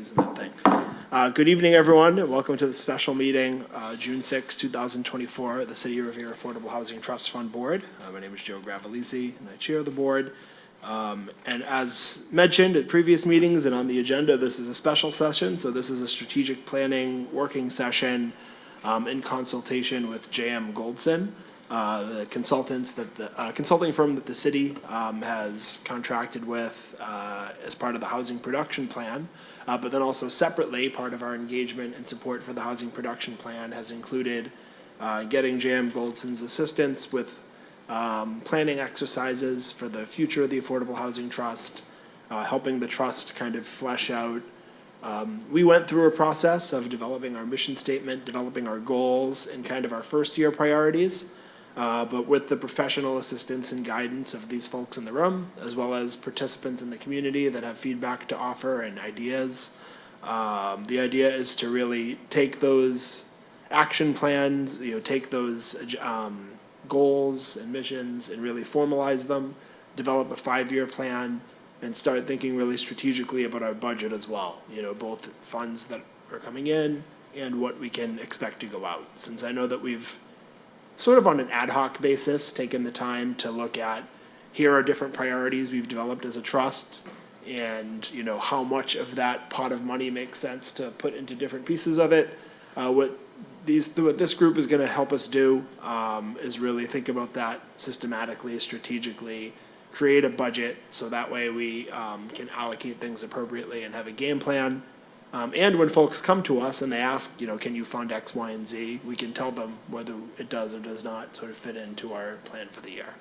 using that thing. Good evening, everyone, and welcome to the special meeting, June 6, 2024, the City of Revere Affordable Housing Trust Fund Board. My name is Joe Gravellisi, and I chair the board. And as mentioned at previous meetings and on the agenda, this is a special session, so this is a strategic planning working session in consultation with J.M. Goldson, the consulting firm that the city has contracted with as part of the housing production plan. But then also separately, part of our engagement and support for the housing production plan has included getting J.M. Goldson's assistance with planning exercises for the future of the Affordable Housing Trust, helping the trust kind of flesh out. We went through a process of developing our mission statement, developing our goals, and kind of our first year priorities. But with the professional assistance and guidance of these folks in the room, as well as participants in the community that have feedback to offer and ideas, the idea is to really take those action plans, take those goals and missions and really formalize them, develop a 5-year plan, and start thinking really strategically about our budget as well. Both funds that are coming in and what we can expect to go out. Since I know that we've sort of on an ad hoc basis, taken the time to look at, here are different priorities we've developed as a trust, and how much of that pot of money makes sense to put into different pieces of it. What this group is going to help us do is really think about that systematically, strategically, create a budget so that way we can allocate things appropriately and have a game plan. And when folks come to us and they ask, can you fund X, Y, and Z, we can tell them whether it does or does not sort of fit into our plan for the year.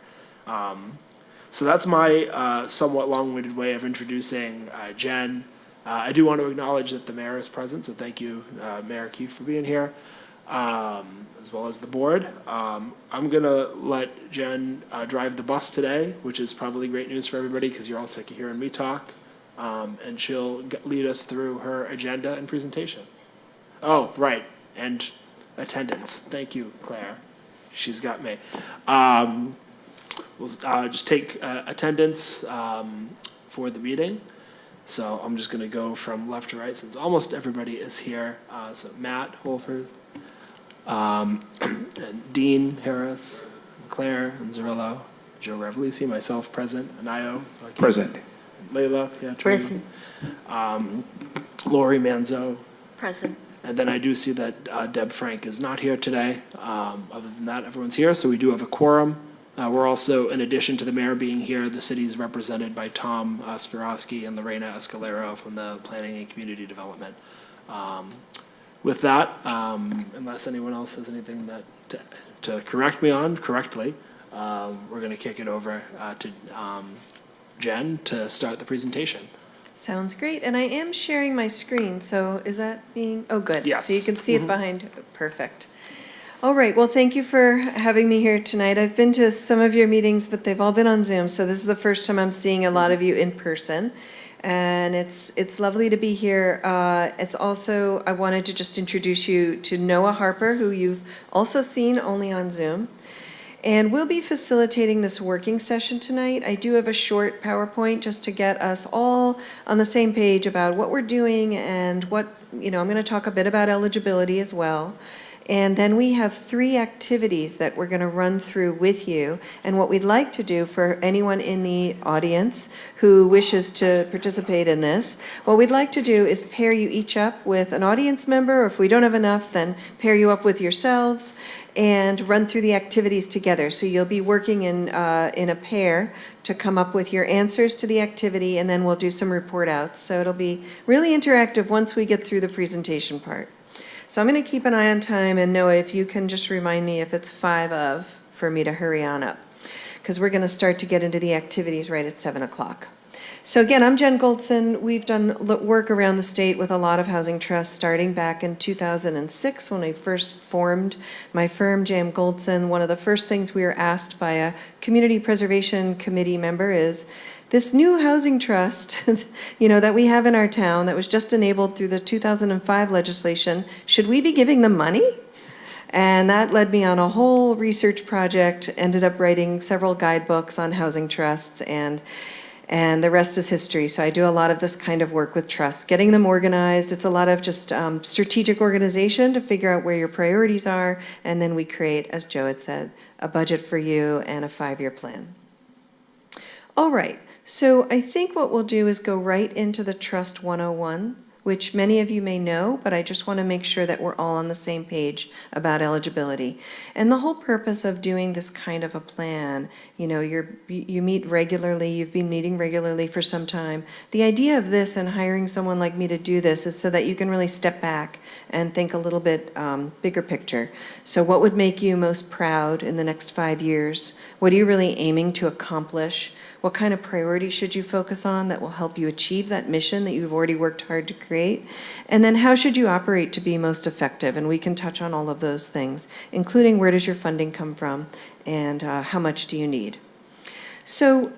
So that's my somewhat long-winded way of introducing Jen. I do want to acknowledge that the mayor is present, so thank you, Mayor Keefe, for being here, as well as the board. I'm going to let Jen drive the bus today, which is probably great news for everybody because you're all sick of hearing me talk. And she'll lead us through her agenda and presentation. Oh, right, and attendance. Thank you, Claire. She's got me. We'll just take attendance for the meeting. So I'm just going to go from left to right since almost everybody is here. So Matt Holfers, and Dean Harris, Claire and Zarillo, Joe Gravellisi, myself present, Anayo. Present. Layla, yeah, Present. Lori Manzo. Present. And then I do see that Deb Frank is not here today. Other than that, everyone's here, so we do have a quorum. We're also, in addition to the mayor being here, the city's represented by Tom Spirosky and Lorena Escalero from the Planning and Community Development. With that, unless anyone else has anything that to correct me on correctly, we're going to kick it over to Jen to start the presentation. Sounds great. And I am sharing my screen, so is that being, oh, good. Yes. So you can see it behind, perfect. All right, well, thank you for having me here tonight. I've been to some of your meetings, but they've all been on Zoom, so this is the first time I'm seeing a lot of you in person. And it's lovely to be here. It's also, I wanted to just introduce you to Noah Harper, who you've also seen only on Zoom. And we'll be facilitating this working session tonight. I do have a short PowerPoint just to get us all on the same page about what we're doing and what, I'm going to talk a bit about eligibility as well. And then we have 3 activities that we're going to run through with you. And what we'd like to do for anyone in the audience who wishes to participate in this, what we'd like to do is pair you each up with an audience member, or if we don't have enough, then pair you up with yourselves and run through the activities together. So you'll be working in a pair to come up with your answers to the activity, and then we'll do some report outs. So it'll be really interactive once we get through the presentation part. So I'm going to keep an eye on time, and Noah, if you can just remind me if it's 5 of for me to hurry on up, because we're going to start to get into the activities right at 7 o'clock. So again, I'm Jen Goldson. We've done work around the state with a lot of housing trusts starting back in 2006 when I first formed my firm, J.M. Goldson. One of the first things we were asked by a community preservation committee member is, this new housing trust, that we have in our town that was just enabled through the 2005 legislation, should we be giving them money? And that led me on a whole research project, ended up writing several guidebooks on housing trusts, and and the rest is history. So I do a lot of this kind of work with trusts, getting them organized. It's a lot of just strategic organization to figure out where your priorities are, and then we create, as Joe had said, a budget for you and a 5-year plan. All right, so I think what we'll do is go right into the Trust 101, which many of you may know, but I just want to make sure that we're all on the same page about eligibility. And the whole purpose of doing this kind of a plan, you know, you meet regularly, you've been meeting regularly for some time. The idea of this and hiring someone like me to do this is so that you can really step back and think a little bit bigger picture. So what would make you most proud in the next 5 years? What are you really aiming to accomplish? What kind of priorities should you focus on that will help you achieve that mission that you've already worked hard to create? And then how should you operate to be most effective? And we can touch on all of those things, including where does your funding come from and how much do you need? So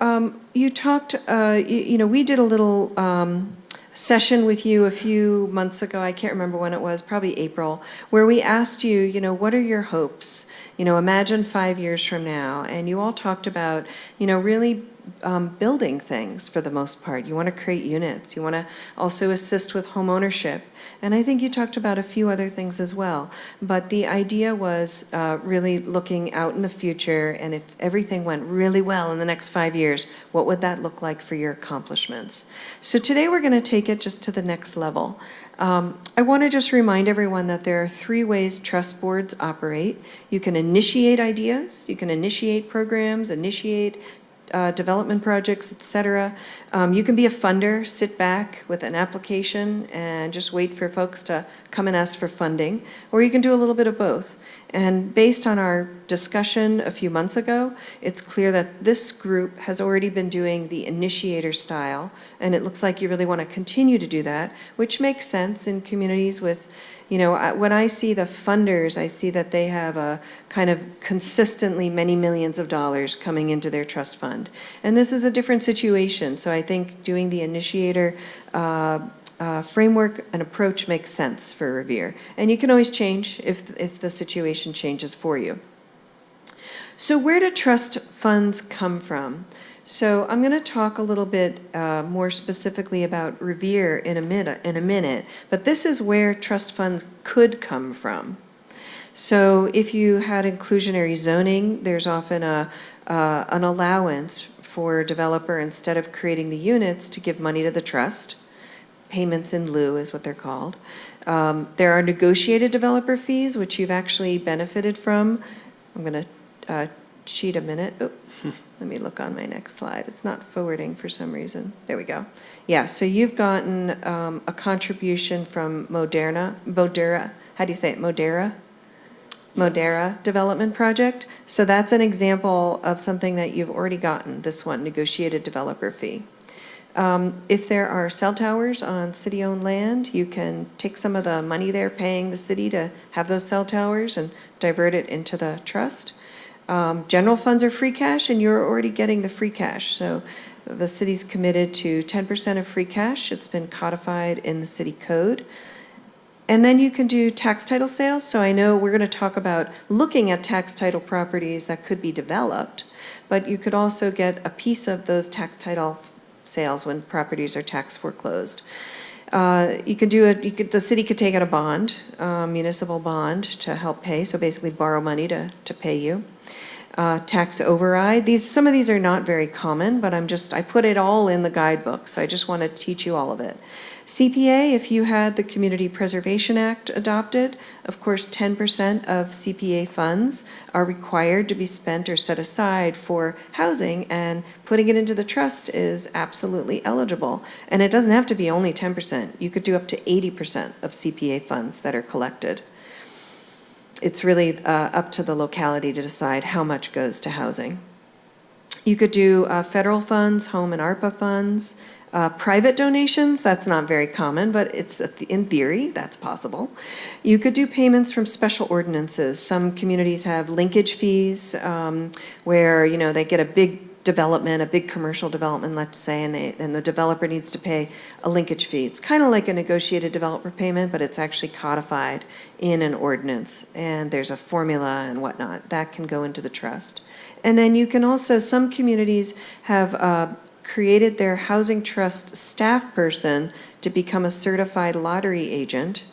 you talked, you know, we did a little session with you a few months ago, I can't remember when it was, probably April, where we asked you, you know, what are your hopes? You know, imagine 5 years from now. And you all talked about, you know, really building things for the most part. You want to create units. You want to also assist with home ownership. And I think you talked about a few other things as well. But the idea was really looking out in the future, and if everything went really well in the next 5 years, what would that look like for your accomplishments? So today we're going to take it just to the next level. I want to just remind everyone that there are 3 ways trust boards operate. You can initiate ideas, you can initiate programs, initiate development projects, etc. You can be a funder, sit back with an application and just wait for folks to come and ask for funding, or you can do a little bit of both. And based on our discussion a few months ago, it's clear that this group has already been doing the initiator style, and it looks like you really want to continue to do that, which makes sense in communities with, you know, when I see the funders, I see that they have a kind of consistently many millions of dollars coming into their trust fund. And this is a different situation, so I think doing the initiator framework and approach makes sense for Revere. And you can always change if the situation changes for you. So where do trust funds come from? So I'm going to talk a little bit more specifically about Revere in a minute, but this is where trust funds could come from. So if you had inclusionary zoning, there's often an allowance for a developer, instead of creating the units, to give money to the trust. Payments in lieu is what they're called. There are negotiated developer fees, which you've actually benefited from. I'm going to cheat a minute. Oh, let me look on my next slide. It's not forwarding for some reason. There we go. Yeah, so you've gotten a contribution from Modera, how do you say it, Modera? Modera Development Project. So that's an example of something that you've already gotten, this one, negotiated developer fee. If there are cell towers on city-owned land, you can take some of the money they're paying the city to have those cell towers and divert it into the trust. General funds are free cash, and you're already getting the free cash. So the city's committed to 10% of free cash. It's been codified in the city code. And then you can do tax title sales. So I know we're going to talk about looking at tax title properties that could be developed, but you could also get a piece of those tax title sales when properties are tax foreclosed. You could do it. The city could take out a bond, municipal bond, to help pay. So basically, borrow money to pay you. Tax override. Some of these are not very common, but I put it all in the guidebook. So I just want to teach you all of it. CPA, if you had the Community Preservation Act adopted, of course 10% of CPA funds are required to be spent or set aside for housing, and putting it into the trust is absolutely eligible. And it doesn't have to be only 10%. You could do up to 80% of CPA funds that are collected. It's really up to the locality to decide how much goes to housing. You could do federal funds, home and ARPA funds. Private donations, that's not very common, but it's in theory, that's possible. You could do payments from special ordinances. Some communities have linkage fees where, you know, they get a big development, a big commercial development, let's say, and the developer needs to pay a linkage fee. It's kind of like a negotiated developer payment, but it's actually codified in an ordinance, and there's a formula and whatnot. That can go into the trust. And then you can also, some communities have created their housing trust staff person to become a certified lottery agent.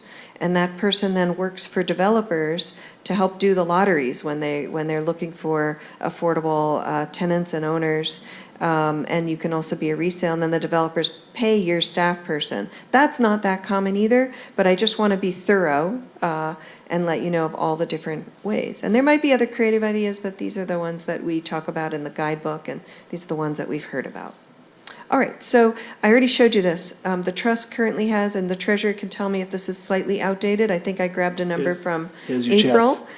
And that person then works for developers to help do the lotteries when they're looking for affordable tenants and owners. And you can also be a resale, and then the developers pay your staff person. That's not that common either, but I just want to be thorough and let you know of all the different ways. And there might be other creative ideas, but these are the ones that we talk about in the guidebook, and these are the ones that we've heard about. All right, so I already showed you this. The trust currently has, and the treasurer can tell me if this is slightly outdated. I think I grabbed a number from Here's your April. chance.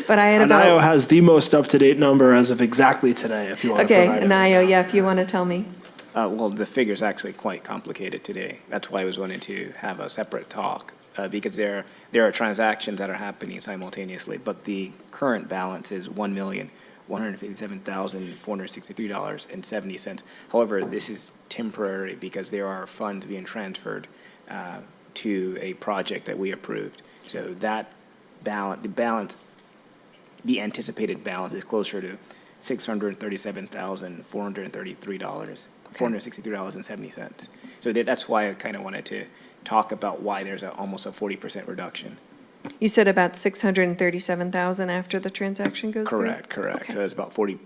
But I had Anayo about, has the most up-to-date number as of exactly today, if you want to okay, provide it. Anayo, yeah, if you want to tell me. Well, the figure's actually quite complicated today. That's why I was wanting to have a separate talk, because there are transactions that are happening simultaneously, but the current balance is $1,157,463.70. However, this is temporary because there are funds being transferred to a project that we approved. So that the anticipated balance is closer to $463,70. So that's why I kind of wanted to talk about why there's almost a 40% reduction. You said about 637,000 after the transaction goes through? Correct. Okay. So it's about 40,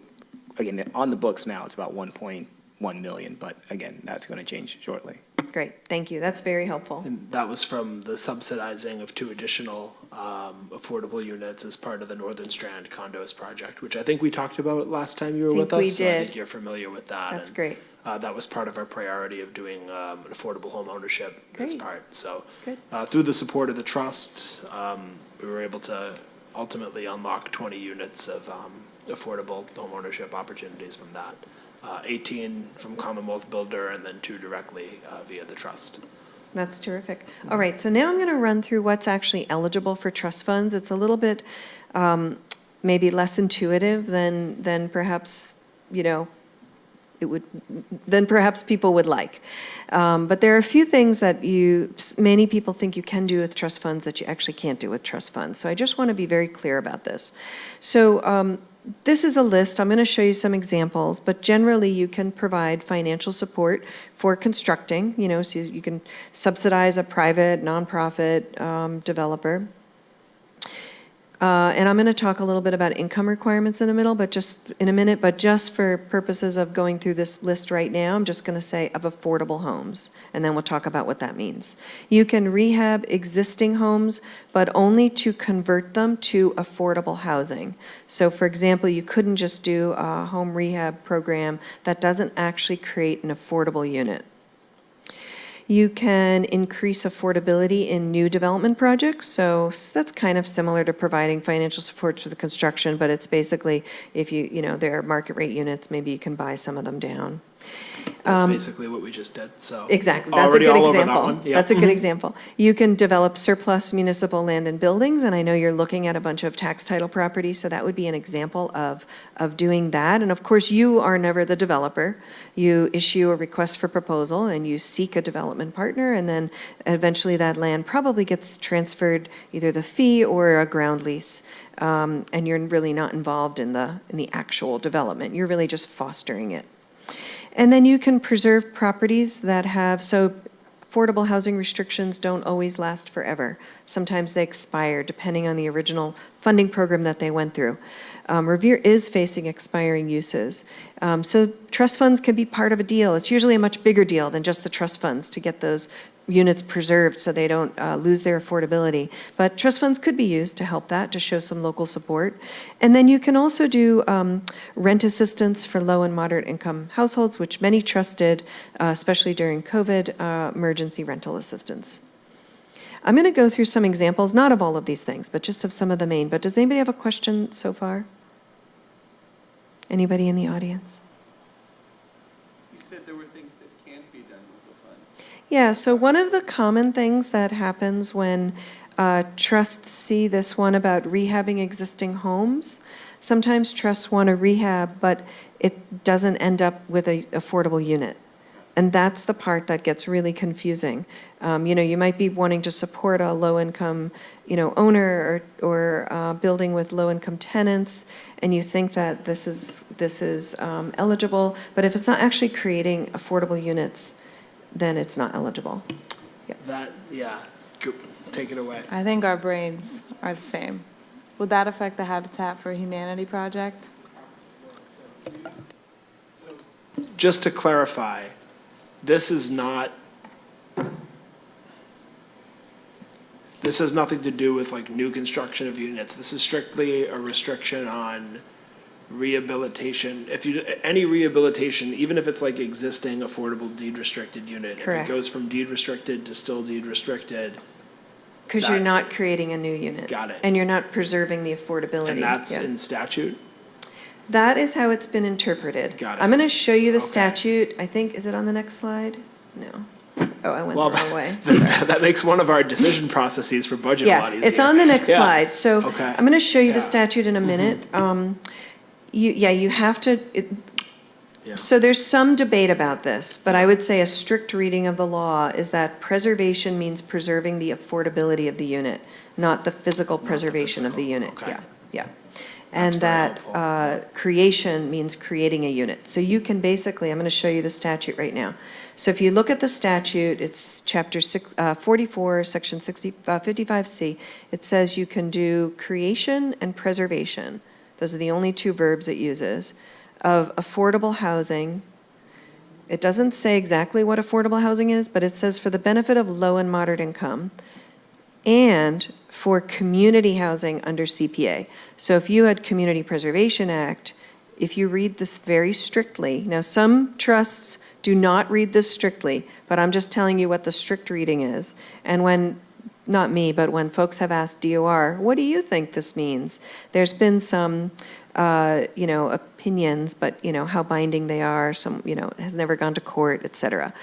again, on the books now, it's about 1.1 million, but again, that's going to change shortly. Great, thank you. That's very helpful. And that was from the subsidizing of 2 additional affordable units as part of the Northern Strand condos project, which I think we talked about last time you were with us. we So I did. think you're familiar with that. That's and, great. That was part of our priority of doing an affordable home ownership as Great. part. So Good. through the support of the trust, we were able to ultimately unlock 20 units of affordable home ownership opportunities from that. 18 from Commonwealth Builder and then 2 directly via the trust. That's terrific. All right, so now I'm going to run through what's actually eligible for trust funds. It's a little bit maybe less intuitive than perhaps, than perhaps people would like. But there are a few things that many people think you can do with trust funds that you actually can't do with trust funds. So I just want to be very clear about this. So this is a list. I'm going to show you some examples, but generally you can provide financial support for constructing, so you can subsidize a private, nonprofit developer. And I'm going to talk a little bit about income requirements in a minute, but just for purposes of going through this list right now, I'm just going to say of affordable homes, and then we'll talk about what that means. You can rehab existing homes, but only to convert them to affordable housing. So for example, you couldn't just do a home rehab program that doesn't actually create an affordable unit. You can increase affordability in new development projects. So that's kind of similar to providing financial support for the construction, but it's basically if there are market rate units, maybe you can buy some of them down. That's basically what we just did, so. Exactly, that's a Already good all over that example. one, yeah. That's a good example. You can develop surplus municipal land and buildings, and I know you're looking at a bunch of tax title properties, so that would be an example of doing that. And of course, you are never the developer. You issue a request for proposal, and you seek a development partner, and then eventually that land probably gets transferred, either the fee or a ground lease. And you're really not involved in the actual development. You're really just fostering it. And then you can preserve properties that so affordable housing restrictions don't always last forever. Sometimes they expire depending on the original funding program that they went through. Revere is facing expiring uses. So trust funds can be part of a deal. It's usually a much bigger deal than just the trust funds to get those units preserved so they don't lose their affordability. But trust funds could be used to help that, to show some local support. And then you can also do rent assistance for low and moderate income households, which many trusts did, especially during COVID, emergency rental assistance. I'm going to go through some examples, not of all of these things, but just of some of the main. But does anybody have a question so far? Anybody in the audience? You said there were things that can't be done with the fund. Yeah, so one of the common things that happens when trusts see this one about rehabbing existing homes, sometimes trusts want to rehab, but it doesn't end up with an affordable unit. And that's the part that gets really confusing. You might be wanting to support a low-income, owner or building with low-income tenants, and you think that this is eligible, but if it's not actually creating affordable units, then it's not eligible. Take it away. I think our brains are the same. Would that affect the Habitat for Humanity project? Just to clarify, this has nothing to do with like new construction of units. This is strictly a restriction on rehabilitation. Any rehabilitation, even if it's like existing affordable deed restricted unit, if Correct. it goes from deed restricted to still deed restricted, Because you're not creating a new unit. Got it. And you're not preserving the affordability. and that's Yeah. in statute? That is how it's been interpreted. Got it. I'm going to show you the Okay. statute. I think, is it on the next slide? No. Oh, I went Well, the wrong way. That makes one of our decision processes for budget a lot Yeah, easier. it's on the next Yeah. slide. So Okay. I'm going to show you the Yeah. statute in a minute. You have to, Yeah. so there's some debate about this, but I would say a strict reading of the law is that preservation means preserving the affordability of the unit, not the physical preservation of the physical, unit. okay. Yeah, yeah. That's And very that helpful. creation means creating a unit. So you can basically, I'm going to show you the statute right now. So if you look at the statute, it's chapter 44, section 55C. It says you can do creation and preservation. Those are the only two verbs it uses, of affordable housing. It doesn't say exactly what affordable housing is, but it says for the benefit of low and moderate income and for community housing under CPA. So if you had Community Preservation Act, if you read this very strictly, now some trusts do not read this strictly, but I'm just telling you what the strict reading is. And when, not me, but when folks have asked DOR, what do you think this means? There's been some, opinions, but, how binding they are, some, it has never gone to court, et cetera.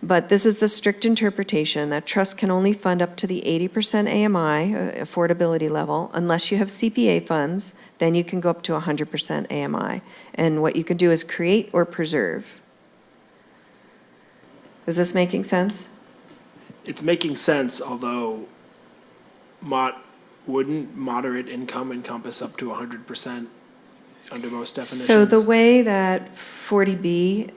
But this is the strict interpretation that trust can only fund up to the 80% AMI, affordability level, unless you have CPA funds, then you can go up to 100% AMI. And what you can do is create or preserve. Is this making sense? It's making sense, although wouldn't moderate income encompass up to 100% under most definitions? So the way that 40B,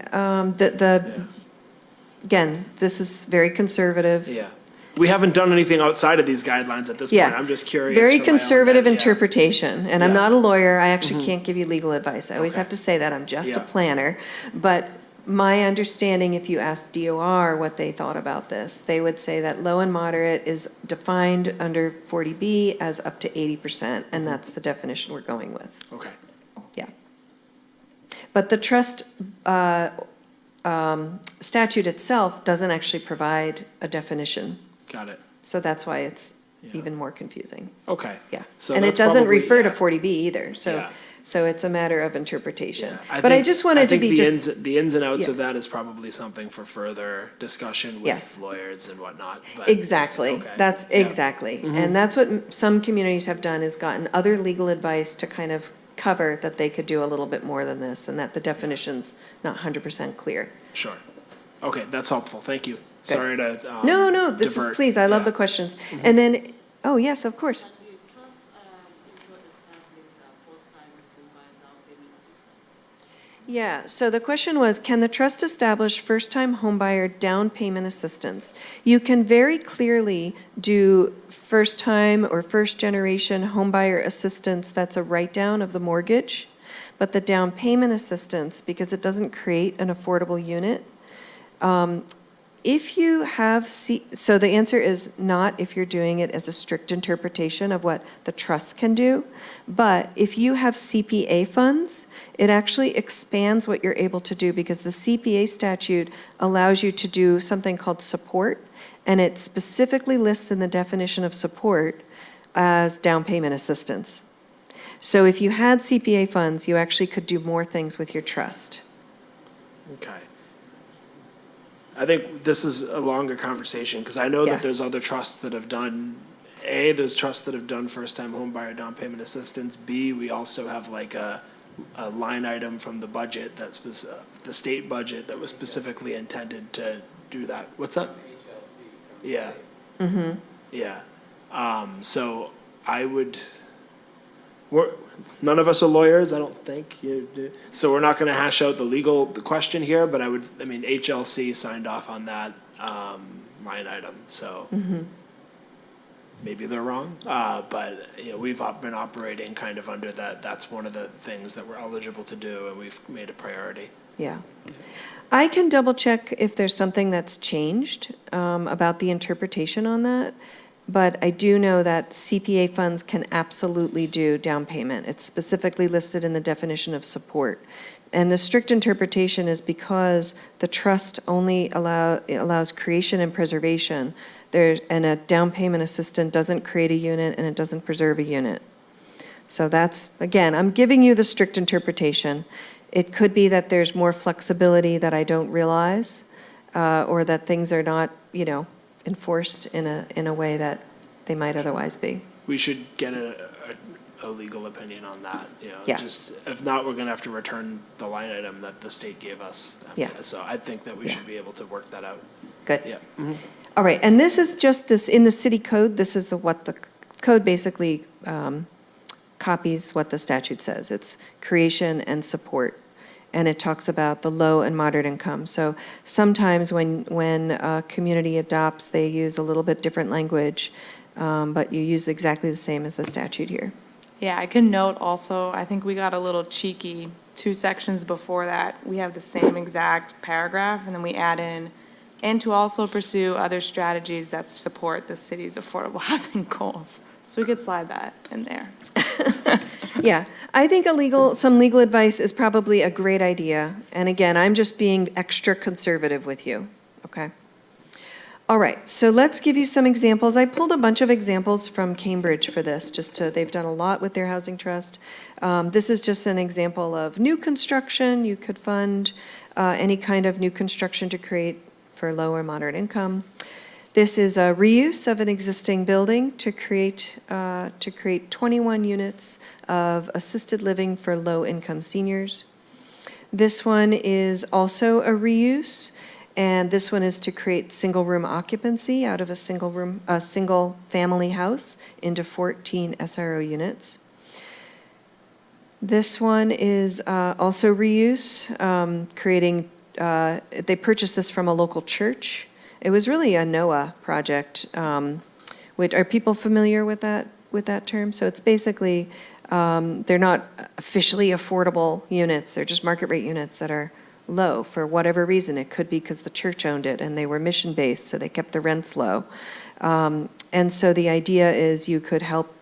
again, this is very conservative. Yeah. We haven't done anything outside of these guidelines at this point. Yeah. I'm just curious. Very for my own conservative head, yeah. interpretation, and I'm Yeah. not a lawyer, I actually can't give you legal advice. I always Okay. have to say that, I'm just a Yeah. planner. But my understanding, if you ask DOR what they thought about this, they would say that low and moderate is defined under 40B as up to 80%, and that's the definition we're going with. Okay. But the trust statute itself doesn't actually provide a definition, Got it. so that's why it's Yeah. even more confusing. Okay. Yeah, So and it that's doesn't probably- refer to yeah. 40B either, so, Yeah. so it's a matter of interpretation. Yeah. But I think- just wanted to think be the just, the ins and outs Yeah. of that is probably something for further discussion Yes. with lawyers and whatnot. But exactly, okay. that's, Yeah. exactly. And that's what some communities have done, is gotten other legal advice to kind of cover that they could do a little bit more than this, and that the definition's not 100% clear. Sure. Okay, that's helpful. Thank you. Sorry to No, this is, divert. please, I love Yeah. the questions. And then, oh, yes, of course. And the trust also established first-time homebuyer down payment assistance. Yeah, so the question was, can the trust establish first-time homebuyer down payment assistance? You can very clearly do first-time or first-generation homebuyer assistance, that's a write-down of the mortgage, but the down payment assistance, because it doesn't create an affordable unit, if you have, so the answer is not if you're doing it as a strict interpretation of what the trust can do, but if you have CPA funds, it actually expands what you're able to do, because the CPA statute allows you to do something called support, and it specifically lists in the definition of support as down payment assistance. So if you had CPA funds, you actually could do more things with your trust. Okay. I think this is a longer conversation, because I know Yeah. that there's other trusts that have done, there's trusts that have done first-time home buyer down payment assistance. B, we also have like a a line item from the budget that's, the state budget that was specifically intended to do that. What's that? Yeah. Yeah. So I would, none of us are lawyers, I don't think. So we're not gonna hash out the question here, but HLC signed off on that, line item, so. Maybe they're wrong, but, we've been operating kind of under that, that's one of the things that we're eligible to do, and we've made a priority. Yeah. I can double check if there's something that's changed about the interpretation on that, but I do know that CPA funds can absolutely do down payment. It's specifically listed in the definition of support. And the strict interpretation is because the trust only allows creation and preservation. And a down payment assistant doesn't create a unit and it doesn't preserve a unit. So that's, again, I'm giving you the strict interpretation. It could be that there's more flexibility that I don't realize, or that things are not, enforced in a way that they might otherwise be. We should get a legal opinion on that, Yeah. just, if not, we're gonna have to return the line item that the state gave us. Yeah. So I think that we Yeah. should be able to work that out. Good. Yeah. All right, and this is just this, in the city code, this is what the code basically copies what the statute says. It's creation and support, and it talks about the low and moderate income. So sometimes when a community adopts, they use a little bit different language, but you use exactly the same as the statute here. Yeah, I can note also, I think we got a little cheeky, 2 sections before that, we have the same exact paragraph, and then we add in, and to also pursue other strategies that support the city's affordable housing goals. So we could slide that in there. Yeah, I think some legal advice is probably a great idea. And again, I'm just being extra conservative with you, okay? All right, so let's give you some examples. I pulled a bunch of examples from Cambridge for this, they've done a lot with their housing trust. This is just an example of new construction. You could fund any kind of new construction to create for low or moderate income. This is a reuse of an existing building to create 21 units of assisted living for low-income seniors. This one is also a reuse, and this one is to create single-room occupancy out of a single-family house into 14 SRO units. This one is also reuse, creating. They purchased this from a local church. It was really a NOAA project. Are people familiar with that term? So it's basically, they're not officially affordable units. They're just market rate units that are low for whatever reason. It could be because the church owned it and they were mission-based, so they kept the rents low. And so the idea is you could help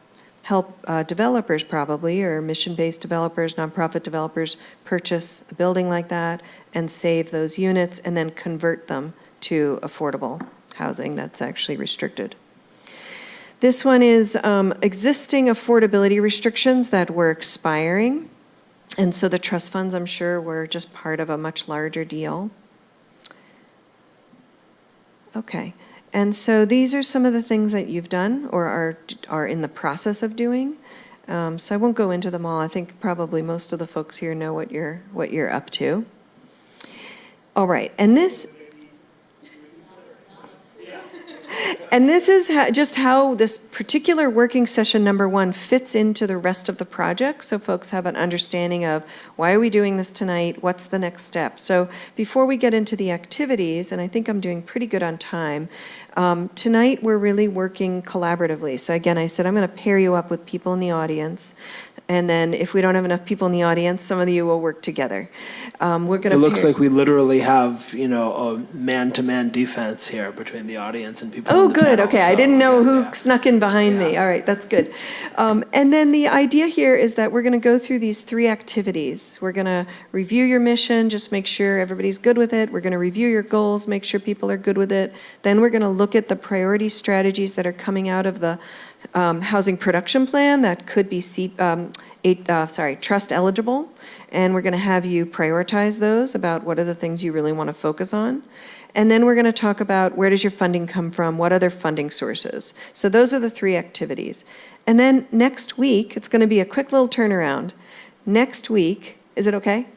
developers probably, or mission-based developers, nonprofit developers, purchase a building like that and save those units and then convert them to affordable housing that's actually restricted. This one is existing affordability restrictions that were expiring. And so the trust funds, I'm sure, were just part of a much larger deal. Okay. And so these are some of the things that you've done or are in the process of doing. So I won't go into them all. I think probably most of the folks here know what you're up to. All right, and this is just how this particular working session number 1 fits into the rest of the project, so folks have an understanding of why are we doing this tonight, what's the next step. So before we get into the activities, and I think I'm doing pretty good on time, tonight we're really working collaboratively. So again, I said I'm going to pair you up with people in the audience, and then if we don't have enough people in the audience, some of you will work together. We're going to. It looks like we literally have, a man-to-man defense here between the audience and people Oh, in the good, panel, okay, I so, didn't know who yeah. snuck in behind me, all right, that's good. And then the idea here is that we're gonna go through these 3 activities. We're gonna review your mission, just make sure everybody's good with it. We're gonna review your goals, make sure people are good with it. Then we're gonna look at the priority strategies that are coming out of the housing production plan that could be trust eligible. And we're gonna have you prioritize those about what are the things you really wanna focus on. And then we're going to talk about where does your funding come from, what other funding sources. So those are the 3 activities. And then next week, it's going to be a quick little turnaround. next week, is it okay?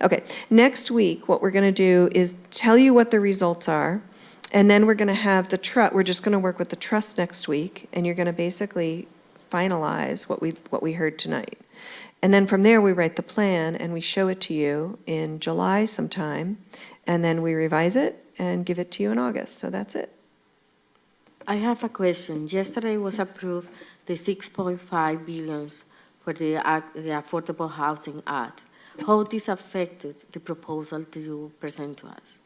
Okay, next week, what we're going to do is tell you what the results are, and then we're going to have we're just going to work with the trust next week, and you're going to basically finalize what we heard tonight. And then from there, we write the plan, and we show it to you in July sometime, and then we revise it and give it to you in August, so that's it. I have a question. Yesterday was approved the 6.5 billions for the Affordable Housing Act. How this affected the proposal to you present to us?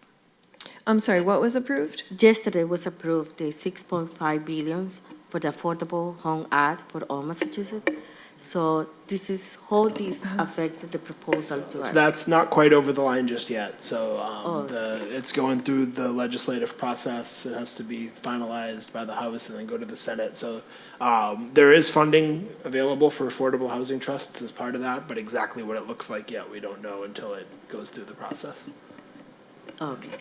I'm sorry, what was approved? Yesterday was approved the 6.5 billions for the Affordable Home Act for all Massachusetts. So this is how this affected the proposal to So us. that's not quite over the line just yet. So Oh. it's going through the legislative process. It has to be finalized by the House and then go to the Senate. So there is funding available for affordable housing trusts as part of that, but exactly what it looks like yet, we don't know until it goes through the process. Okay.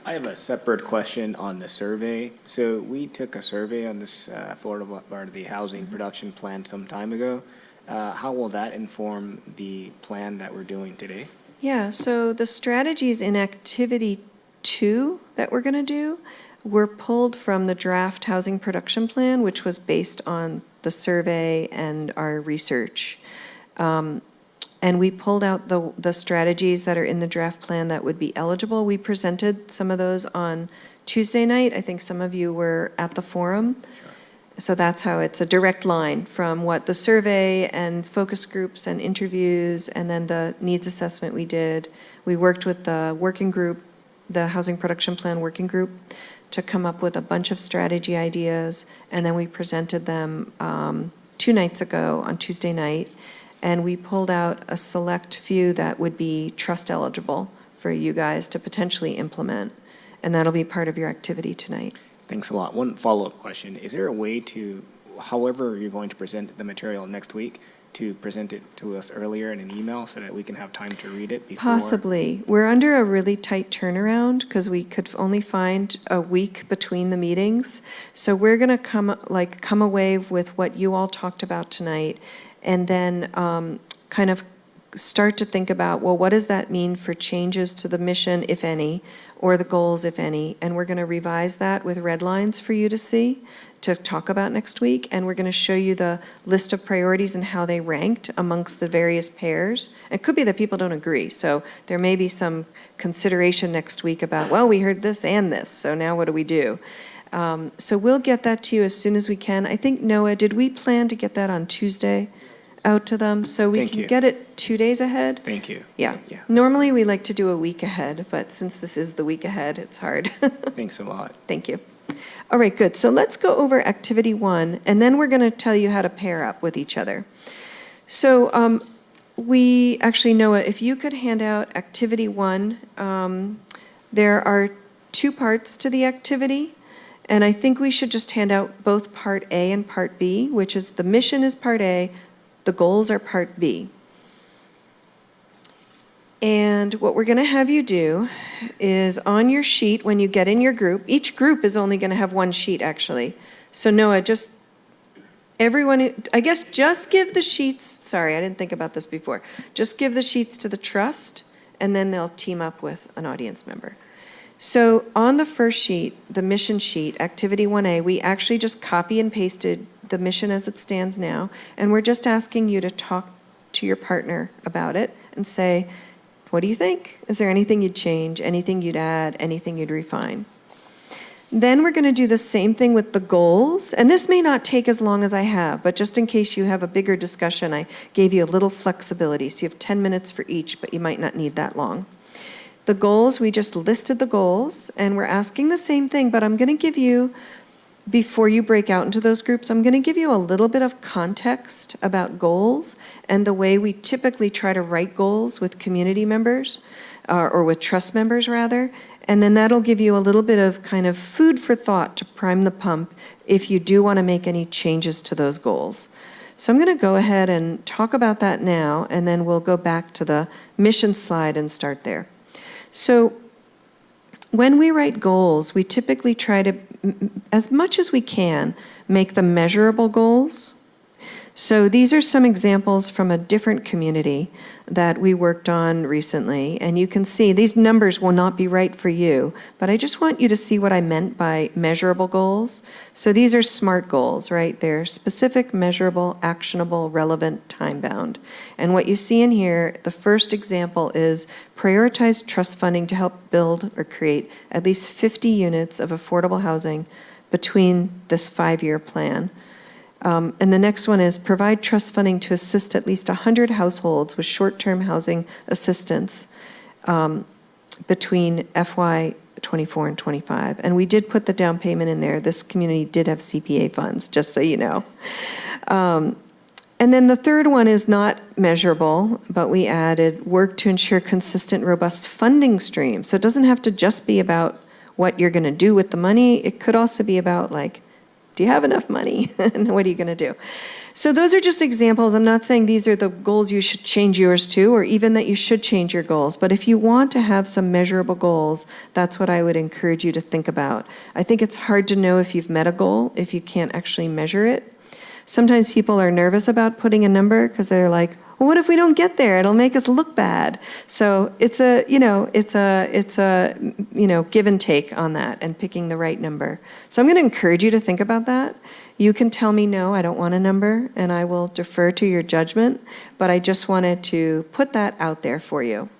I have a separate question on the survey. So we took a survey on this affordable, or the housing production plan some time ago. How will that inform the plan that we're doing today? Yeah, so the strategies in activity 2 that we're going to do were pulled from the draft housing production plan, which was based on the survey and our research. And we pulled out the strategies that are in the draft plan that would be eligible. We presented some of those on Tuesday night. I think some of you were at the forum. So that's how it's a direct line from what the survey and focus groups and interviews and then the needs assessment we did. We worked with the working group, the Housing Production Plan Working Group, to come up with a bunch of strategy ideas. And then we presented them 2 nights ago on Tuesday night. And we pulled out a select few that would be trust eligible for you guys to potentially implement. And that'll be part of your activity tonight. Thanks a lot. One follow-up question. Is there a way to, however you're going to present the material next week, to present it to us earlier in an email so that we can have time to read it before? Possibly. We're under a really tight turnaround because we could only find a week between the meetings. So we're going to come away with what you all talked about tonight and then kind of start to think about, well, what does that mean for changes to the mission, if any, or the goals, if any? And we're going to revise that with red lines for you to see, to talk about next week. And we're going to show you the list of priorities and how they ranked amongst the various pairs. It could be that people don't agree. So there may be some consideration next week about, well, we heard this and this, so now what do we do? So we'll get that to you as soon as we can. I think, Noah, did we plan to get that on Tuesday out to them? So we Thank can you. get it 2 days ahead? Thank you. Yeah. Yeah. Normally, we like to do a week ahead, but since this is the week ahead, it's hard. Thanks a lot. Thank you. All right, good. So let's go over activity 1, and then we're going to tell you how to pair up with each other. So Noah, if you could hand out activity 1, there are 2 parts to the activity, and I think we should just hand out both part A and part B, which is the mission is part A, the goals are part B. And what we're going to have you do is on your sheet, when you get in your group, each group is only going to have 1 sheet, actually. So Noah, just give the sheets, sorry, I didn't think about this before. Just give the sheets to the trust, and then they'll team up with an audience member. So on the first sheet, the mission sheet, activity 1A, we actually just copy and pasted the mission as it stands now, and we're just asking you to talk to your partner about it and say, what do you think? Is there anything you'd change, anything you'd add, anything you'd refine? Then we're going to do the same thing with the goals, and this may not take as long as I have, but just in case you have a bigger discussion, I gave you a little flexibility, so you have 10 minutes for each, but you might not need that long. The goals, we just listed the goals, and we're asking the same thing, but I'm going to give you, before you break out into those groups, I'm going to give you a little bit of context about goals and the way we typically try to write goals with community members, or with trust members, rather. And then that'll give you a little bit of kind of food for thought to prime the pump if you do want to make any changes to those goals. So I'm going to go ahead and talk about that now, and then we'll go back to the mission slide and start there. So when we write goals, we typically try to, as much as we can, make them measurable goals. So these are some examples from a different community that we worked on recently, and you can see these numbers will not be right for you, but I just want you to see what I meant by measurable goals. So these are SMART goals, right? They're specific, measurable, actionable, relevant, time-bound. And what you see in here, the first example is prioritize trust funding to help build or create at least 50 units of affordable housing between this 5-year plan. And the next one is provide trust funding to assist at least 100 households with short-term housing assistance between FY '24 and '25. And we did put the down payment in there. This community did have CPA funds, just so you know. And then the third one is not measurable, but we added work to ensure consistent, robust funding stream. So it doesn't have to just be about what you're going to do with the money. It could also be about, like, do you have enough money? And what are you going to do? So those are just examples. I'm not saying these are the goals you should change yours to, or even that you should change your goals. But if you want to have some measurable goals, that's what I would encourage you to think about. I think it's hard to know if you've met a goal if you can't actually measure it. Sometimes people are nervous about putting a number because they're like, well, what if we don't get there? It'll make us look bad. So it's a give and take on that and picking the right number. So I'm going to encourage you to think about that. You can tell me, no, I don't want a number, and I will defer to your judgment, but I just wanted to put that out there for you.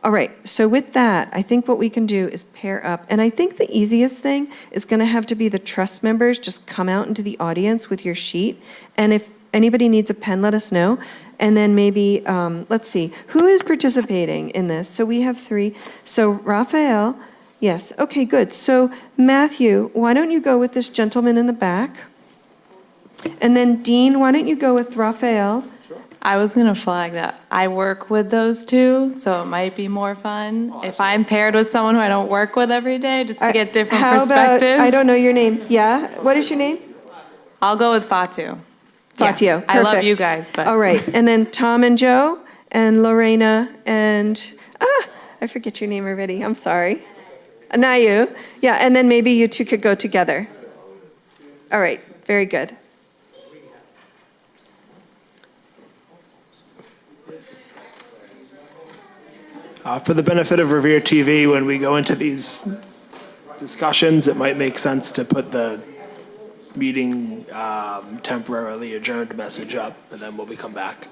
All right, so with that, I think what we can do is pair up, and I think the easiest thing is going to have to be the trust members. Just come out into the audience with your sheet, and if anybody needs a pen, let us know. And then maybe, let's see, who is participating in this? So we have 3. So Raphael, yes, okay, good. So Matthew, why don't you go with this gentleman in the back? And then Dean, why don't you go with Raphael? I was gonna flag that I work with those two, so it might be more fun if I'm paired with someone who I don't work with every day, just to get different How about, perspectives. I don't know your name. Yeah, what is your name? I'll go with Fatu. Fatio, Yeah, perfect. I love you guys, but. All right, and then Tom and Joe, and Lorena, and, I forget your name already, I'm sorry. Nayu, yeah, and then maybe you two could go together. All right, very good. For the benefit of Revere TV, when we go into these discussions, it might make sense to put the meeting temporarily adjourned message up, and then we'll come back.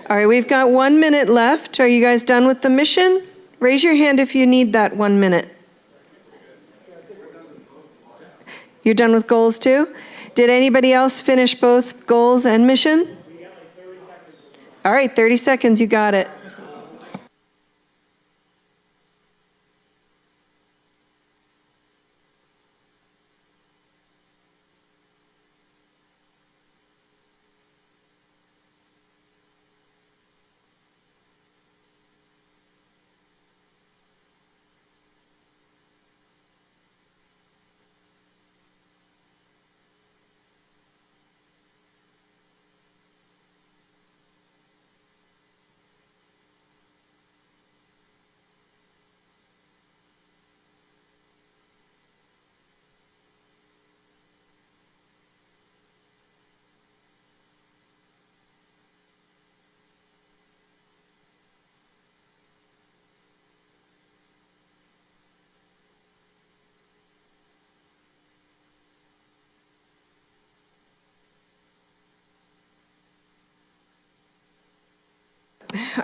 All right, we've got 1 minute left. Are you guys done with the mission? Raise your hand if you need that 1 minute. You're done with goals too? Did anybody else finish both goals and mission? All right, 30 seconds, you got it.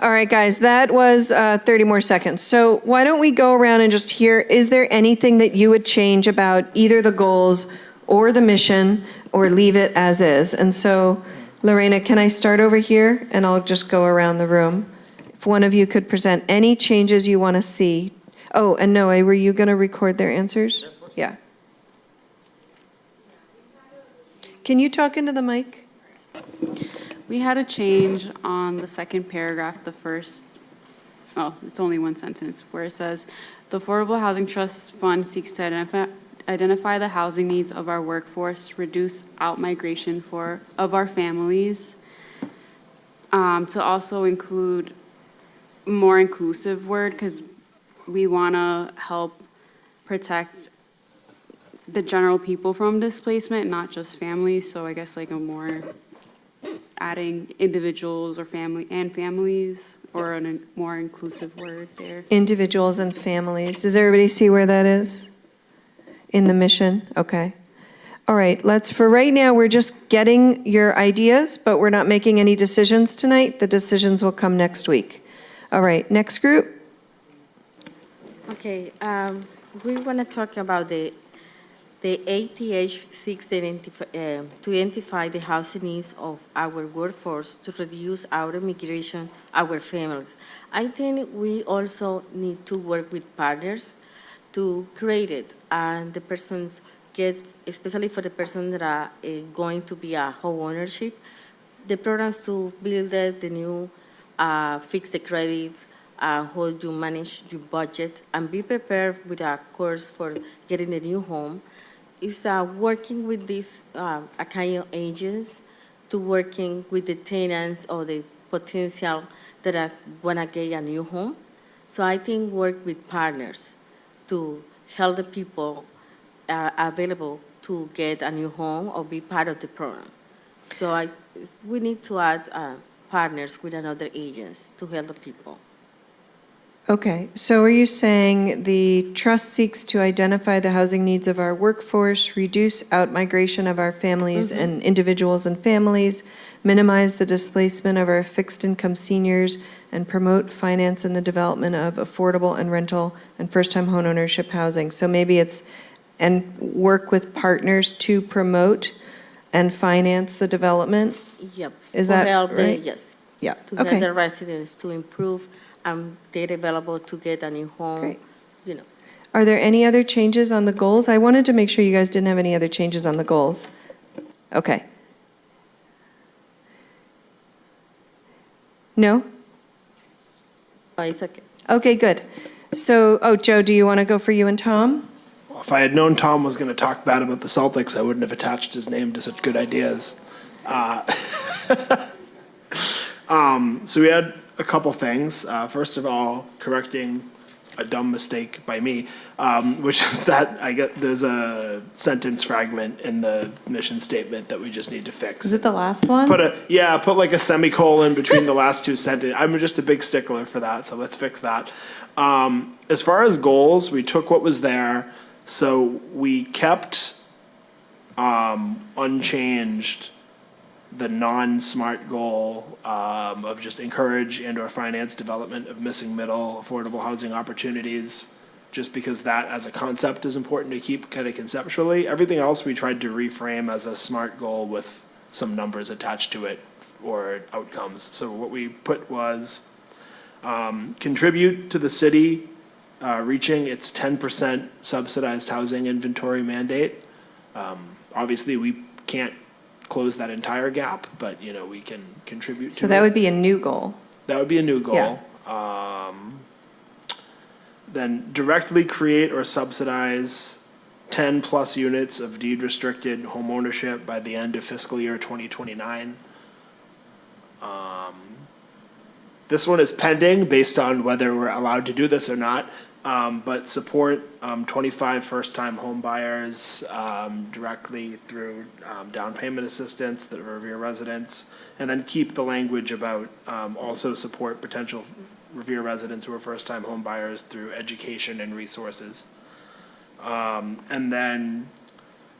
All right, guys, that was 30 more seconds. So why don't we go around and just hear, is there anything that you would change about either the goals or the mission, or leave it as is? And so, Lorena, can I start over here, and I'll just go around the room? If one of you could present any changes you want to see. Oh, and Noe, were you going to record their answers? Yeah. Can you talk into the mic? We had a change on the second paragraph, the first, it's only one sentence, where it says, "The Affordable Housing Trust Fund seeks to identify the housing needs of our workforce, reduce out-migration of our families," to also include more inclusive word, because we want to help protect the general people from displacement, not just families, so I guess like a more adding individuals or families, or a more inclusive word there. Individuals and families. Does everybody see where that is? In the mission? Okay. All right, for right now, we're just getting your ideas, but we're not making any decisions tonight. The decisions will come next week. All right, next group. Okay, we want to talk about the ATH seeks to identify the housing needs of our workforce to reduce our immigration, our families. I think we also need to work with partners to create it, and the persons especially for the person that are going to be a home ownership, the programs to build the new, fix the credit, how you manage your budget, and be prepared with a course for getting a new home. Is working with these kind of agents to working with the tenants or the potential that want to get a new home. So I think work with partners to help the people available to get a new home or be part of the program. So we need to add partners with another agents to help the people. Okay, so are you saying the trust seeks to identify the housing needs of our workforce, reduce out-migration of our families and individuals and families, minimize the displacement of our fixed-income seniors, and promote finance and the development of affordable and rental and first-time homeownership housing? So maybe and work with partners to promote and finance the development? Yep. Is to that help right? Yes. Yeah, To help okay. the residents to improve they're available to get a new home, Great. you know. Are there any other changes on the goals? I wanted to make sure you guys didn't have any other changes on the goals. Okay. No? Oh, it's okay. Okay, good. So, Joe, do you want to go for you and Tom? Well, if I had known Tom was going to talk bad about the Celtics, I wouldn't have attached his name to such good ideas. So we had a couple things. First of all, correcting a dumb mistake by me, which is that there's a sentence fragment in the mission statement that we just need to fix. Is it the last one? Put like a semicolon between the last two sentences. I'm just a big stickler for that, so let's fix that. As far as goals, we took what was there, so we kept unchanged the non-SMART goal of just encourage and/or finance development of missing middle affordable housing opportunities, just because that as a concept is important to keep kind of conceptually. Everything else we tried to reframe as a SMART goal with some numbers attached to it or outcomes. So what we put was contribute to the city reaching its 10% subsidized housing inventory mandate. Obviously, we can't close that entire gap, but, you know, we can contribute to it. So that would be a new goal. That would be a new goal. Yeah. Then directly create or subsidize 10-plus units of deed-restricted homeownership by the end of fiscal year 2029. This one is pending based on whether we're allowed to do this or not, but support 25 first-time home buyers directly through down payment assistance that are Revere residents, and then keep the language about also support potential Revere residents who are first-time home buyers through education and resources. And then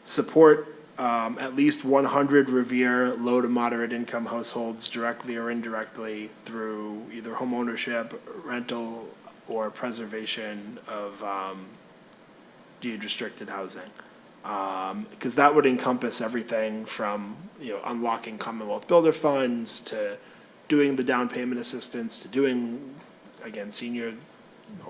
support at least 100 Revere low to moderate income households directly or indirectly through either home ownership, rental, or preservation of deed restricted housing. Because that would encompass everything from, you know, unlocking Commonwealth Builder funds to doing the down payment assistance to doing, again, senior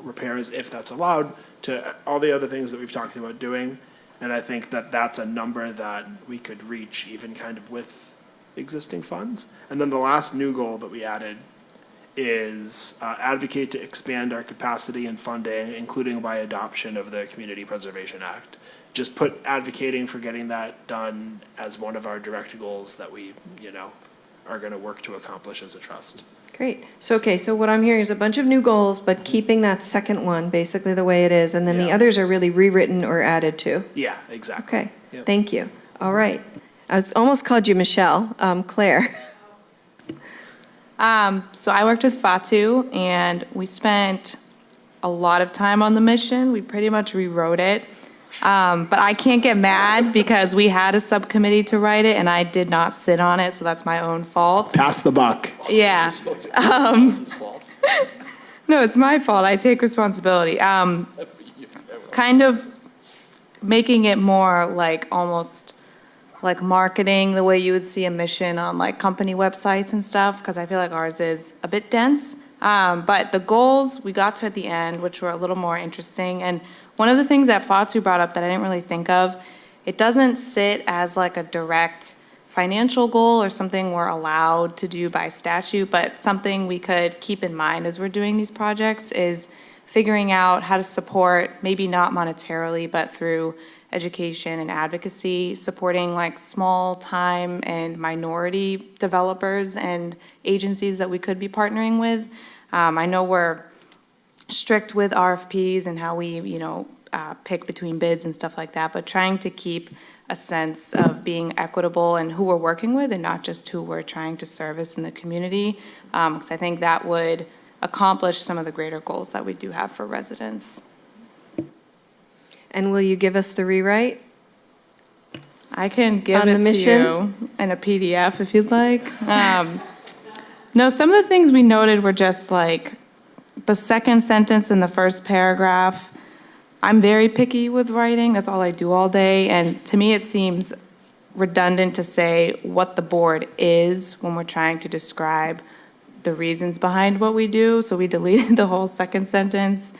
repairs if that's allowed, to all the other things that we've talked about doing. And I think that that's a number that we could reach even kind of with existing funds. And then the last new goal that we added is advocate to expand our capacity and funding, including by adoption of the Community Preservation Act. Just put advocating for getting that done as one of our direct goals that we, you know, are going to work to accomplish as a trust. Great. So, okay, so what I'm hearing is a bunch of new goals, but keeping that second one basically the way it is, and then the Yeah. others are really rewritten or added to. Yeah, exactly. Okay, Yep. thank you. All right. Almost called you Michelle, Claire. So I worked with Fatu, and we spent a lot of time on the mission. We pretty much rewrote it. But I can't get mad because we had a subcommittee to write it, and I did not sit on it, so that's my own fault. Pass the buck. Yeah. No, it's my fault. I take responsibility. Kind of making it more like almost like marketing the way you would see a mission on like company websites and stuff, because I feel like ours is a bit dense. But the goals we got to at the end, which were a little more interesting, and one of the things that Fatu brought up that I didn't really think of, it doesn't sit as like a direct financial goal or something we're allowed to do by statute, but something we could keep in mind as we're doing these projects is figuring out how to support, maybe not monetarily, but through education and advocacy, supporting like small time and minority developers and agencies that we could be partnering with. I know we're strict with RFPs and how we, pick between bids and stuff like that, but trying to keep a sense of being equitable and who we're working with and not just who we're trying to service in the community, because I think that would accomplish some of the greater goals that we do have for residents. And will you give us the rewrite? I can give On the it to mission? you in a PDF if you'd like. No, some of the things we noted were just like the second sentence in the first paragraph. I'm very picky with writing. That's all I do all day. And to me, it seems redundant to say what the board is when we're trying to describe the reasons behind what we do. So we deleted the whole second sentence.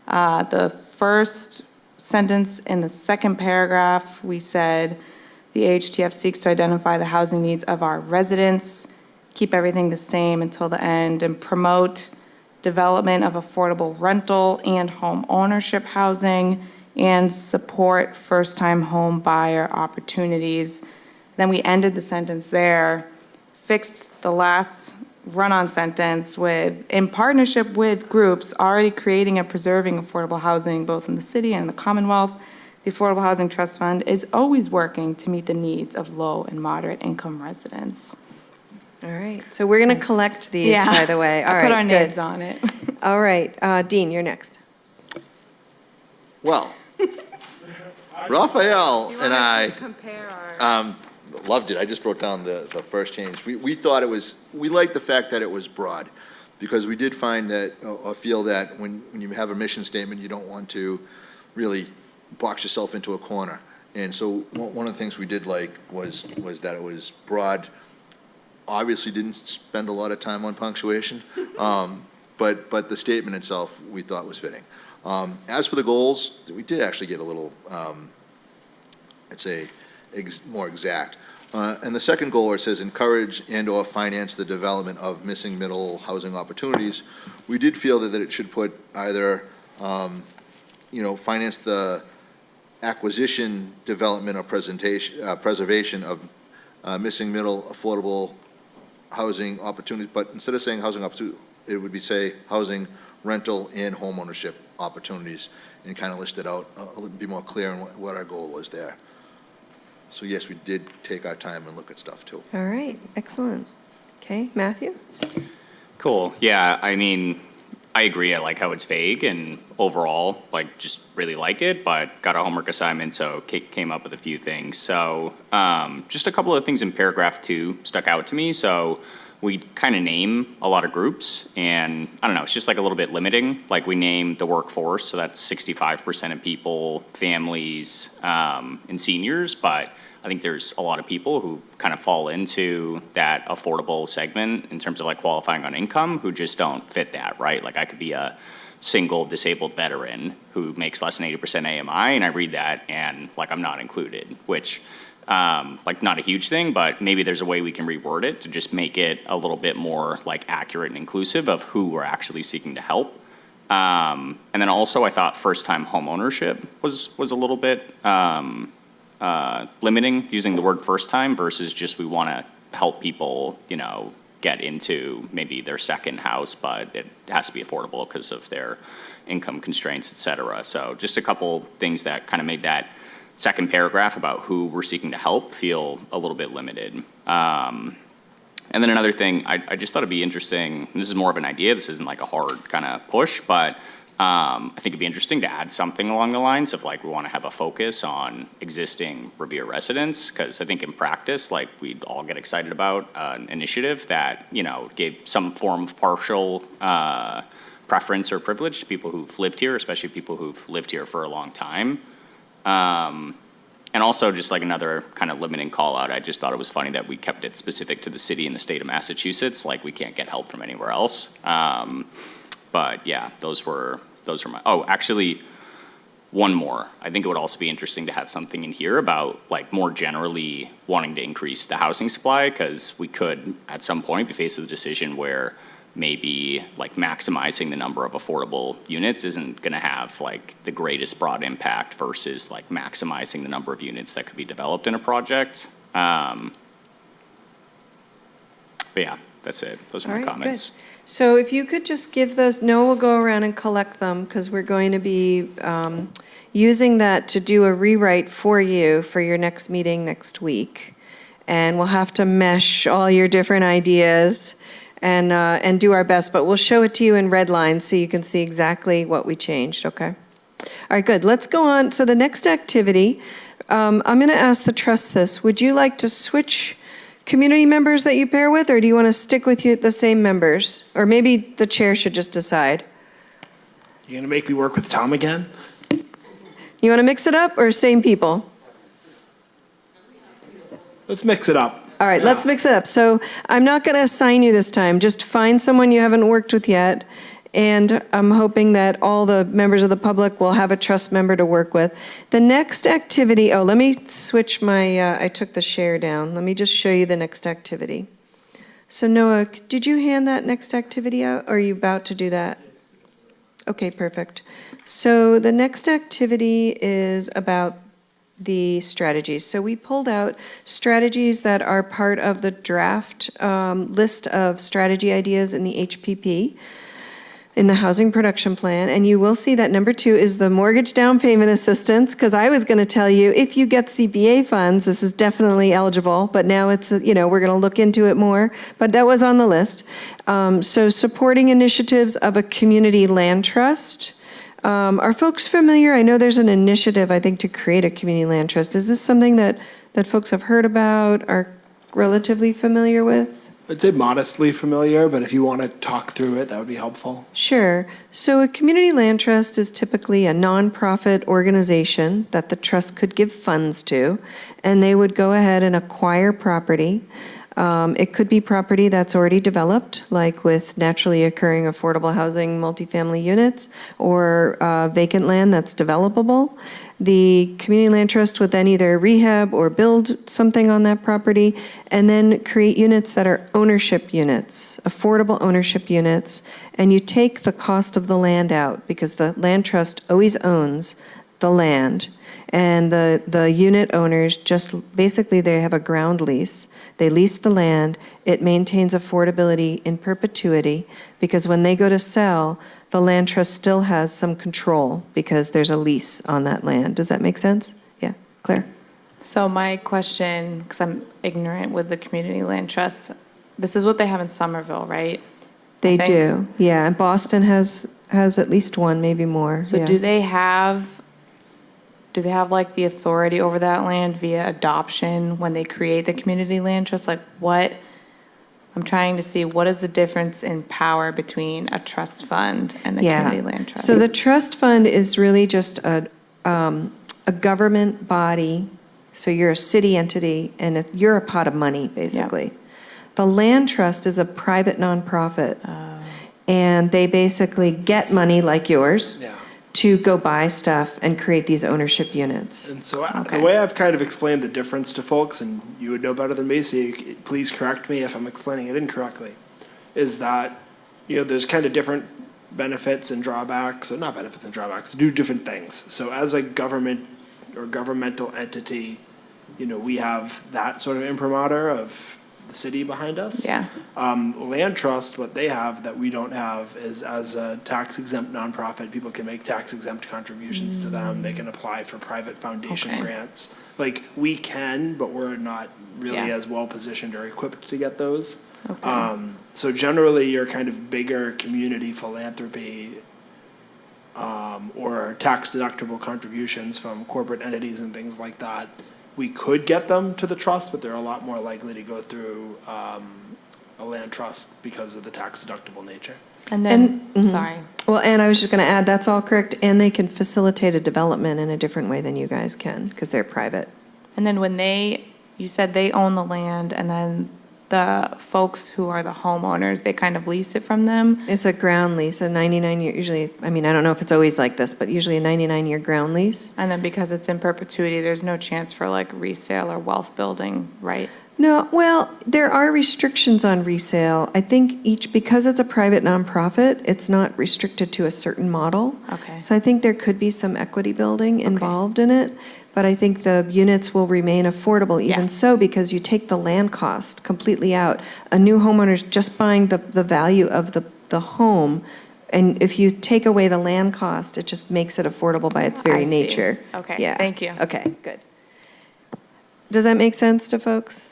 The first sentence in the second paragraph, we said, the AHTF seeks to identify the housing needs of our residents, keep everything the same until the end, and promote development of affordable rental and home ownership housing, and support first-time home buyer opportunities. Then we ended the sentence there, fixed the last run-on sentence with, in partnership with groups already creating and preserving affordable housing both in the city and in the Commonwealth, the Affordable Housing Trust Fund is always working to meet the needs of low and moderate income residents. All right, so we're going to collect these, Yeah. by the way. All I right, put our good. names on it. All right, Dean, you're next. Well, Raphael and I, Compare our. loved it. I just wrote down the first change. We thought it was, we liked the fact that it was broad, because we did find that, or feel that when you have a mission statement, you don't want to really box yourself into a corner. And so one of the things we did like was that it was broad. Obviously didn't spend a lot of time on punctuation, but the statement itself we thought was fitting. As for the goals, we did actually get a little, I'd say, more exact. And the second goal, where it says encourage and/or finance the development of missing middle housing opportunities, we did feel that it should put either, finance the acquisition, development, or preservation of missing middle affordable housing opportunities, but instead of saying housing opportunity, it would be say housing, rental, and homeownership opportunities, and kind of list it out, a little be more clear on what our goal was there. So yes, we did take our time and look at stuff too. All right, excellent. Okay, Matthew? Cool. Yeah, I mean, I agree. I like how it's vague and overall, like, just really like it, but got a homework assignment, so came up with a few things. So just a couple of things in paragraph 2 stuck out to me. So we kind of name a lot of groups, and I don't know, it's just like a little bit limiting. Like, we name the workforce, so that's 65% of people, families, and seniors, but I think there's a lot of people who kind of fall into that affordable segment in terms of like qualifying on income who just don't fit that, right? Like, I could be a single disabled veteran who makes less than 80% AMI, and I read that and like I'm not included, which like not a huge thing, but maybe there's a way we can reword it to just make it a little bit more like accurate and inclusive of who we're actually seeking to help. And then also I thought first-time home ownership was a little bit limiting, using the word first time versus just we want to help people, get into maybe their second house, but it has to be affordable because of their income constraints, et cetera. So just a couple things that kind of made that second paragraph about who we're seeking to help feel a little bit limited. And then another thing, I just thought it'd be interesting, and this is more of an idea, this isn't like a hard kind of push, but I think it'd be interesting to add something along the lines of like we want to have a focus on existing Revere residents, because I think in practice, like we'd all get excited about an initiative that, gave some form of partial preference or privilege to people who've lived here, especially people who've lived here for a long time. And also just like another kind of limiting call out, I just thought it was funny that we kept it specific to the city and the state of Massachusetts, like we can't get help from anywhere else. But yeah, those were my, oh, actually, one more. I think it would also be interesting to have something in here about like more generally wanting to increase the housing supply, because we could at some point be faced with a decision where maybe like maximizing the number of affordable units isn't gonna have like the greatest broad impact versus like maximizing the number of units that could be developed in a project. But yeah, that's it. Those are All my right, comments. good. So if you could just give those, Noah will go around and collect them, because we're going to be using that to do a rewrite for you for your next meeting next week. And we'll have to mesh all your different ideas and do our best, but we'll show it to you in red lines so you can see exactly what we changed, okay? All right, good. Let's go on. So the next activity, I'm going to ask the trust this. Would you like to switch community members that you pair with, or do you want to stick with the same members? Or maybe the chair should just decide. You gonna make me work with Tom again? You want to mix it up or same people? Let's mix it up. All right, let's mix it up. So I'm not going to assign you this time. Just find someone you haven't worked with yet. And I'm hoping that all the members of the public will have a trust member to work with. The next activity, oh, let me switch my, I took the share down. Let me just show you the next activity. So Noah, did you hand that next activity out, or are you about to do that? Okay, perfect. So the next activity is about the strategies. So we pulled out strategies that are part of the draft list of strategy ideas in the HPP, in the Housing Production Plan, and you will see that number 2 is the mortgage down payment assistance, because I was going to tell you, if you get CPA funds, this is definitely eligible, but now it's, we're going to look into it more, but that was on the list. So supporting initiatives of a community land trust, Are folks familiar? I know there's an initiative, I think, to create a community land trust. Is this something that folks have heard about, are relatively familiar with? I'd say modestly familiar, but if you want to talk through it, that would be helpful. Sure. So a community land trust is typically a nonprofit organization that the trust could give funds to, and they would go ahead and acquire property. It could be property that's already developed, like with naturally occurring affordable housing multifamily units, or vacant land that's developable. The community land trust would then either rehab or build something on that property, and then create units that are ownership units, affordable ownership units, and you take the cost of the land out, because the land trust always owns the land, and the unit owners just, basically they have a ground lease. They lease the land, it maintains affordability in perpetuity, because when they go to sell, the land trust still has some control because there's a lease on that land. Does that make sense? Yeah, Claire? So my question, because I'm ignorant with the community land trusts, this is what they have in Somerville, right? They think- do, yeah, and Boston has at least one, maybe more, So yeah. do they have like the authority over that land via adoption when they create the community land trust? Like what, I'm trying to see what is the difference in power between a trust fund and the community land trust? So the trust fund is really just a government body, so you're a city entity, and you're a pot of money, basically. The land trust is a private nonprofit, and they basically get money like yours Yeah. to go buy stuff and create these ownership units. And so Okay. the way I've kind of explained the difference to folks, and you would know better than me, so please correct me if I'm explaining it incorrectly, is that, there's kind of different benefits and drawbacks, or not benefits and drawbacks, do different things. So as a government or governmental entity, we have that sort of imprimatur of the city behind us. Yeah. Land trust, what they have that we don't have is, as a tax exempt nonprofit, people can make tax exempt contributions to them. They can apply for private foundation Okay. grants. Like, we can, but we're not really Yeah. as well positioned or equipped to get those. Okay. So generally, your kind of bigger community philanthropy, or tax deductible contributions from corporate entities and things like that, we could get them to the trust, but they're a lot more likely to go through a land trust because of the tax deductible nature. And then, sorry. Well, and I was just going to add, that's all correct, and they can facilitate a development in a different way than you guys can, because they're private. And then when you said they own the land, and then the folks who are the homeowners, they kind of lease it from them? It's a ground lease, a 99-year, usually, I mean, I don't know if it's always like this, but usually a 99-year ground lease. And then because it's in perpetuity, there's no chance for like resale or wealth building, right? No, well, there are restrictions on resale. I think because it's a private nonprofit, it's not restricted to a certain model. Okay. So I think there could be some equity building involved in it, but I think the units will remain affordable even Yeah. so, because you take the land cost completely out. A new homeowner's just buying the value of the home, and if you take away the land cost, it just makes it affordable by its very I see. nature. Okay, Yeah. thank you. Okay, good. Does that make sense to folks?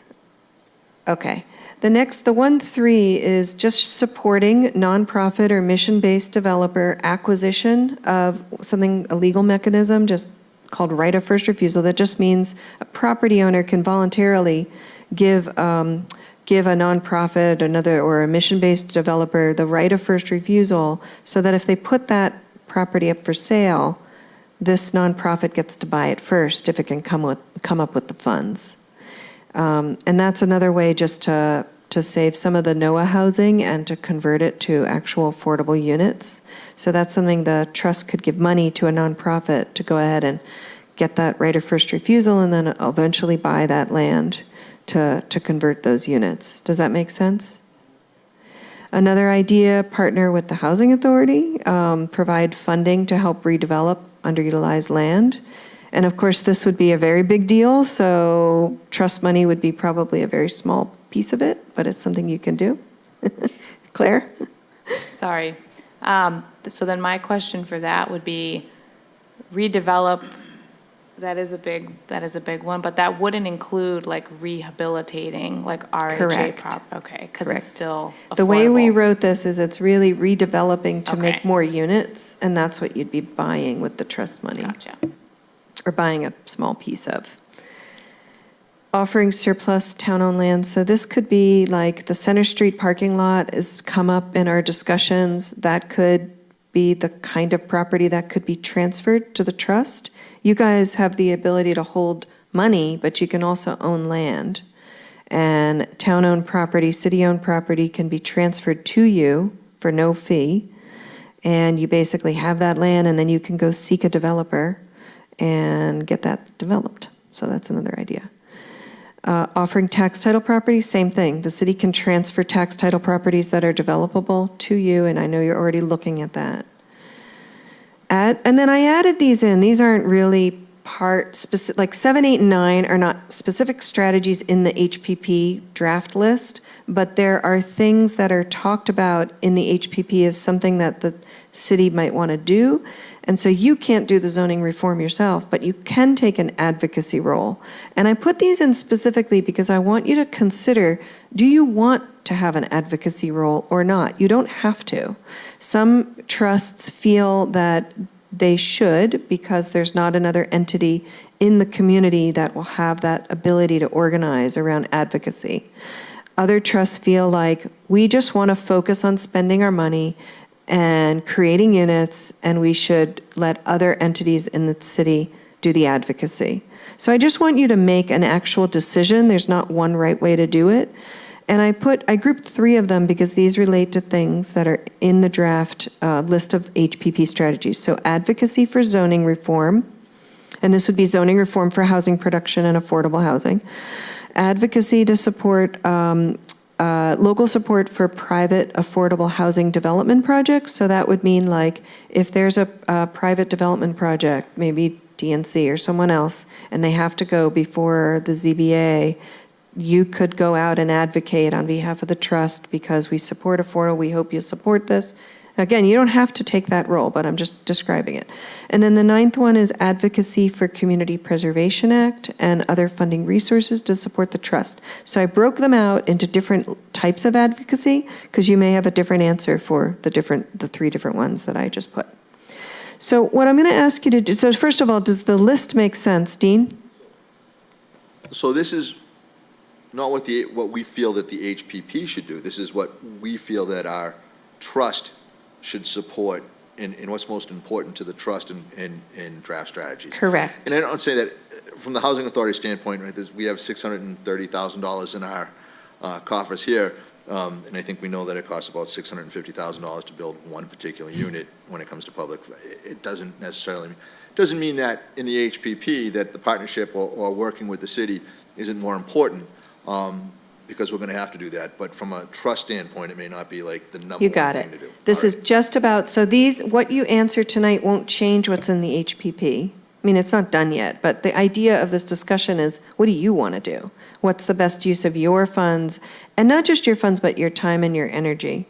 Okay. The 1.3 is just supporting nonprofit or mission-based developer acquisition of something, a legal mechanism, just called right of first refusal. That just means a property owner can voluntarily give a nonprofit, or a mission-based developer the right of first refusal, so that if they put that property up for sale, this nonprofit gets to buy it first if it can come up with the funds. And that's another way just to save some of the NOAA housing and to convert it to actual affordable units. So that's something the trust could give money to a nonprofit to go ahead and get that right of first refusal, and then eventually buy that land to convert those units. Does that make sense? Another idea, partner with the housing authority, provide funding to help redevelop underutilized land. And of course, this would be a very big deal, so trust money would be probably a very small piece of it, but it's something you can do. Claire? Sorry. So then my question for that would be redevelop That is a big one, but that wouldn't include like rehabilitating like RHA Correct. okay, because Correct. it's still affordable. The way we wrote this is it's really redeveloping to make Okay. more units, and that's what you'd be buying with the trust money. Gotcha. Or buying a small piece of. Offering surplus town-owned land, so this could be like the Center Street parking lot has come up in our discussions. That could be the kind of property that could be transferred to the trust. You guys have the ability to hold money, but you can also own land. And town-owned property, city-owned property can be transferred to you for no fee. And you basically have that land, and then you can go seek a developer and get that developed. So that's another idea. Offering tax title properties, same thing. The city can transfer tax title properties that are developable to you, and I know you're already looking at that. And then I added these in. These aren't really like 7, 8, and 9 are not specific strategies in the HPP draft list, but there are things that are talked about in the HPP as something that the city might want to do. And so you can't do the zoning reform yourself, but you can take an advocacy role. And I put these in specifically because I want you to consider, do you want to have an advocacy role or not? You don't have to. Some trusts feel that they should because there's not another entity in the community that will have that ability to organize around advocacy. Other trusts feel like we just want to focus on spending our money and creating units, and we should let other entities in the city do the advocacy. So I just want you to make an actual decision. There's not one right way to do it. And I grouped 3 of them because these relate to things that are in the draft list of HPP strategies. So advocacy for zoning reform, and this would be zoning reform for housing production and affordable housing. Advocacy to support local support for private affordable housing development projects. So that would mean like if there's a private development project, maybe DNC or someone else, and they have to go before the ZBA, you could go out and advocate on behalf of the trust because we support affordable, we hope you support this. Again, you don't have to take that role, but I'm just describing it. And then the 9th one is advocacy for Community Preservation Act and other funding resources to support the trust. So I broke them out into different types of advocacy because you may have a different answer for the 3 different ones that I just put. So what I'm going to ask you to do, so first of all, does the list make sense, Dean? So this is not what we feel that the HPP should do. This is what we feel that our trust should support in what's most important to the trust in draft strategies. Correct. And I don't say that from the Housing Authority standpoint, right, we have $630,000 in our coffers here, and I think we know that it costs about $650,000 to build one particular unit when it comes to public. It doesn't mean that in the HPP that the partnership or working with the city isn't more important, because we're going to have to do that. But from a trust standpoint, it may not be like the number You one got thing it. to do. This All is just about, so what you answer tonight won't change what's in the HPP. I mean, it's not done yet, but the idea of this discussion is, what do you want to do? What's the best use of your funds? And not just your funds, but your time and your energy,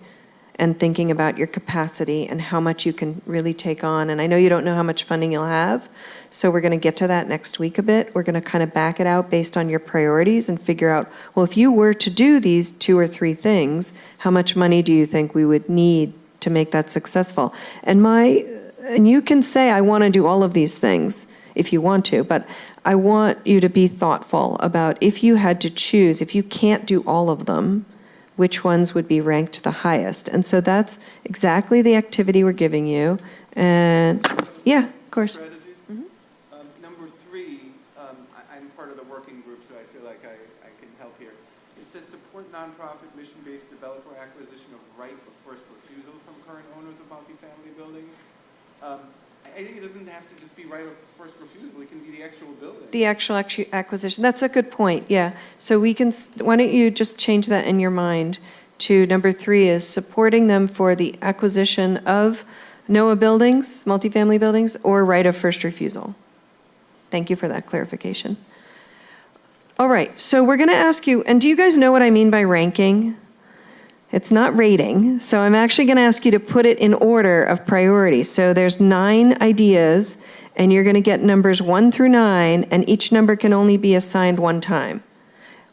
and thinking about your capacity and how much you can really take on. And I know you don't know how much funding you'll have, so we're going to get to that next week a bit. We're going to kind of back it out based on your priorities and figure out, well, if you were to do these 2 or 3 things, how much money do you think we would need to make that successful? And you can say, I want to do all of these things if you want to, but I want you to be thoughtful about if you had to choose, if you can't do all of them, which ones would be ranked the highest. And so that's exactly the activity we're giving you. And yeah, of course. Strategies? Number 3, I'm part of the working group, so I feel like I can help here. It says support nonprofit mission-based developer acquisition of right of first refusal from current owners of multifamily buildings. I think it doesn't have to just be right of first refusal, it can be the actual building. The actual acquisition, that's a good point, yeah. So why don't you just change that in your mind to number 3 is supporting them for the acquisition of NOAA buildings, multifamily buildings, or right of first refusal. Thank you for that clarification. All right, so we're going to ask you, and do you guys know what I mean by ranking? It's not rating, so I'm actually going to ask you to put it in order of priority. So there's 9 ideas, and you're going to get numbers 1 through 9, and each number can only be assigned one time.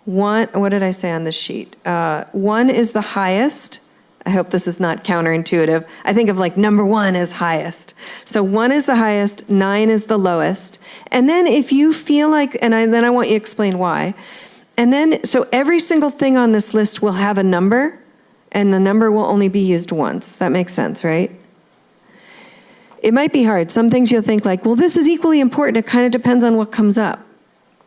What did I say on this sheet? 1 is the highest. I hope this is not counterintuitive. I think of like number 1 as highest. So 1 is the highest, 9 is the lowest. And then if you feel like, then I want you to explain why. And then, so every single thing on this list will have a number, and the number will only be used once. That makes sense, right? It might be hard. Some things you'll think like, well, this is equally important. It kind of depends on what comes up.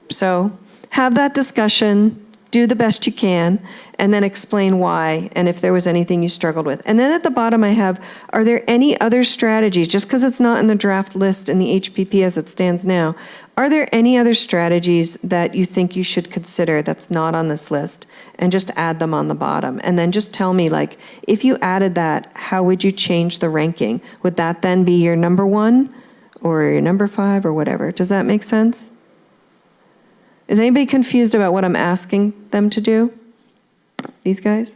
So have that discussion, do the best you can, and then explain why, and if there was anything you struggled with. And then at the bottom I have, are there any other strategies, just because it's not in the draft list in the HPP as it stands now, are there any other strategies that you think you should consider that's not on this list? And just add them on the bottom. And then just tell me, like, if you added that, how would you change the ranking? Would that then be your number 1 or your number 5 or whatever? Does that make sense? Is anybody confused about what I'm asking them to do? These guys?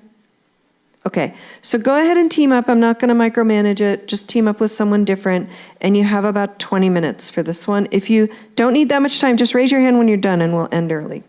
Okay, so go ahead and team up. I'm not going to micromanage it. Just team up with someone different, and you have about 20 minutes for this one. If you don't need that much time, just raise your hand when you're done, and we'll end early.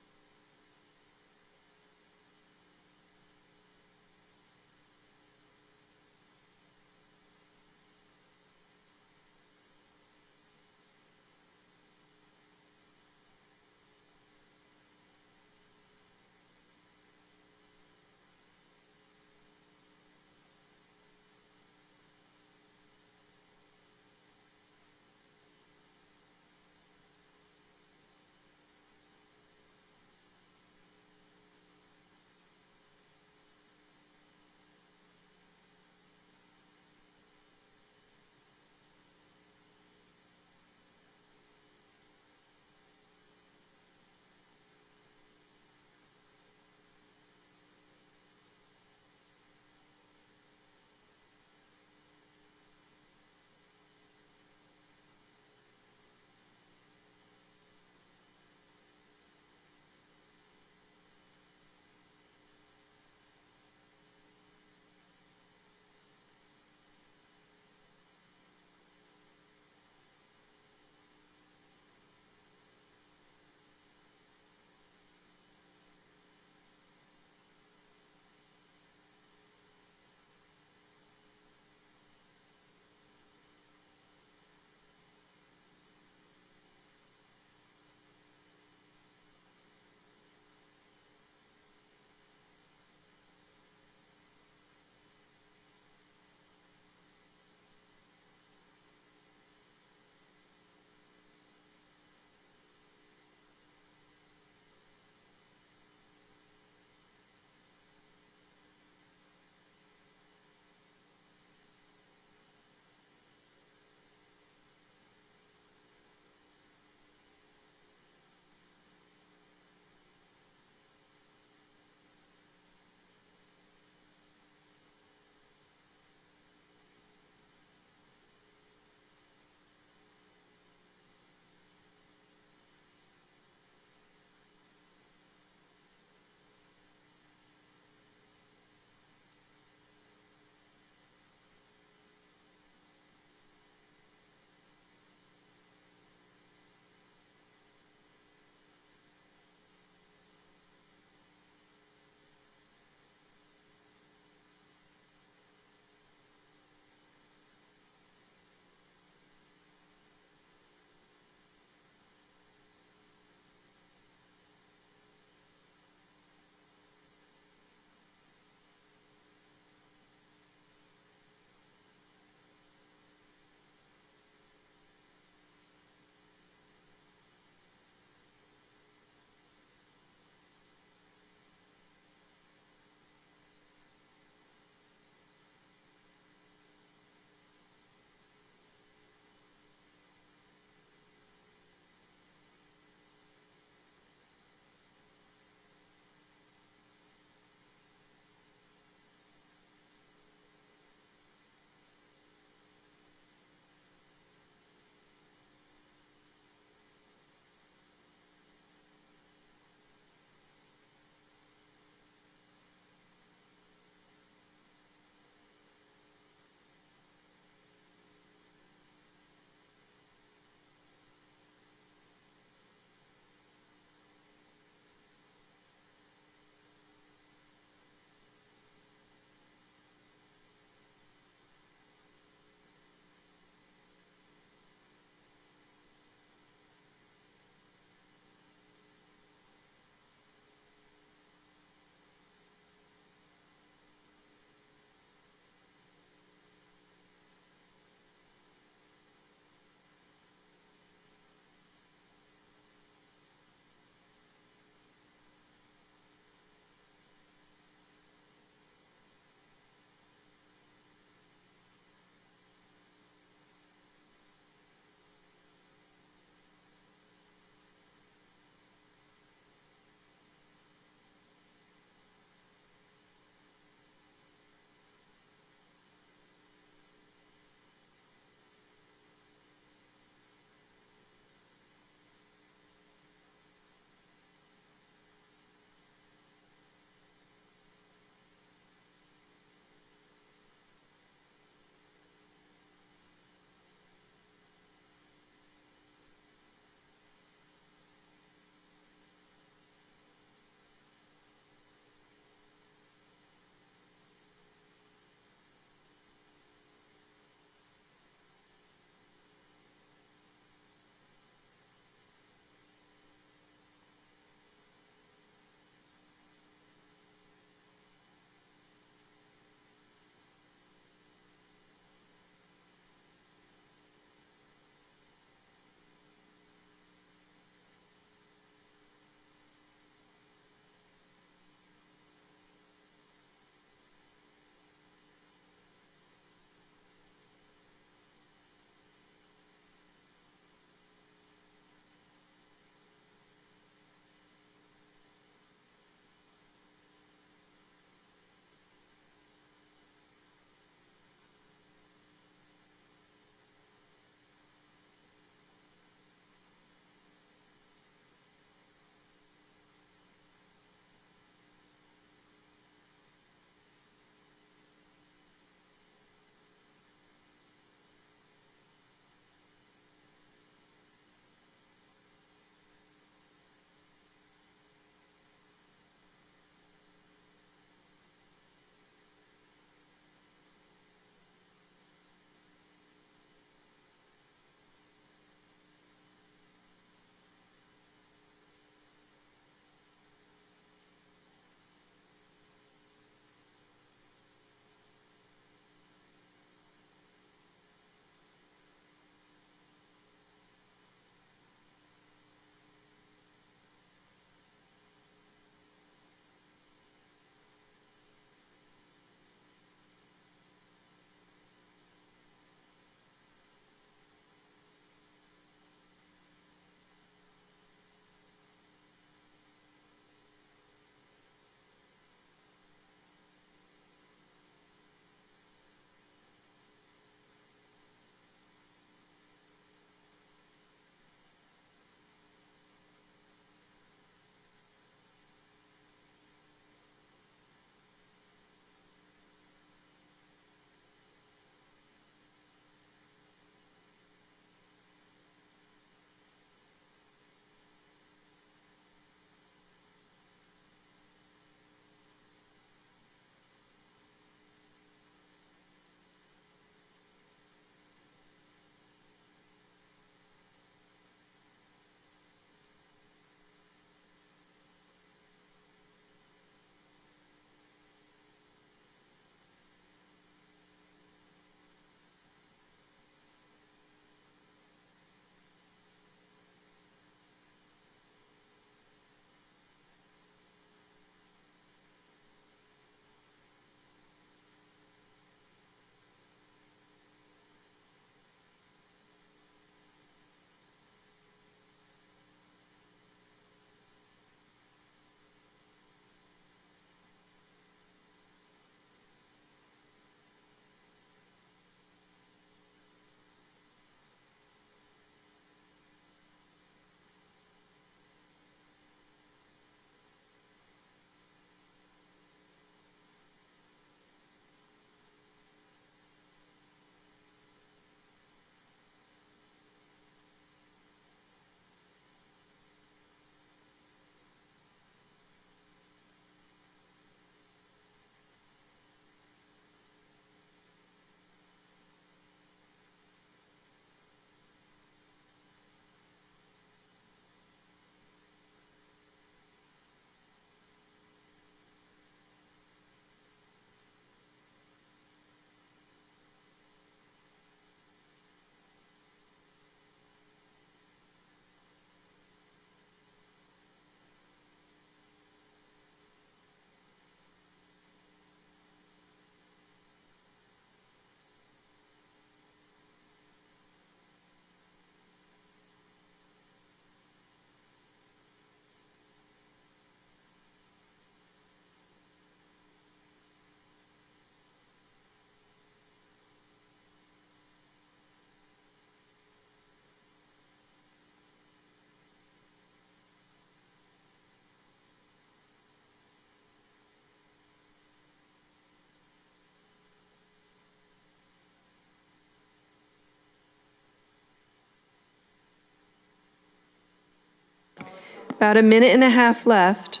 About a minute and a half left.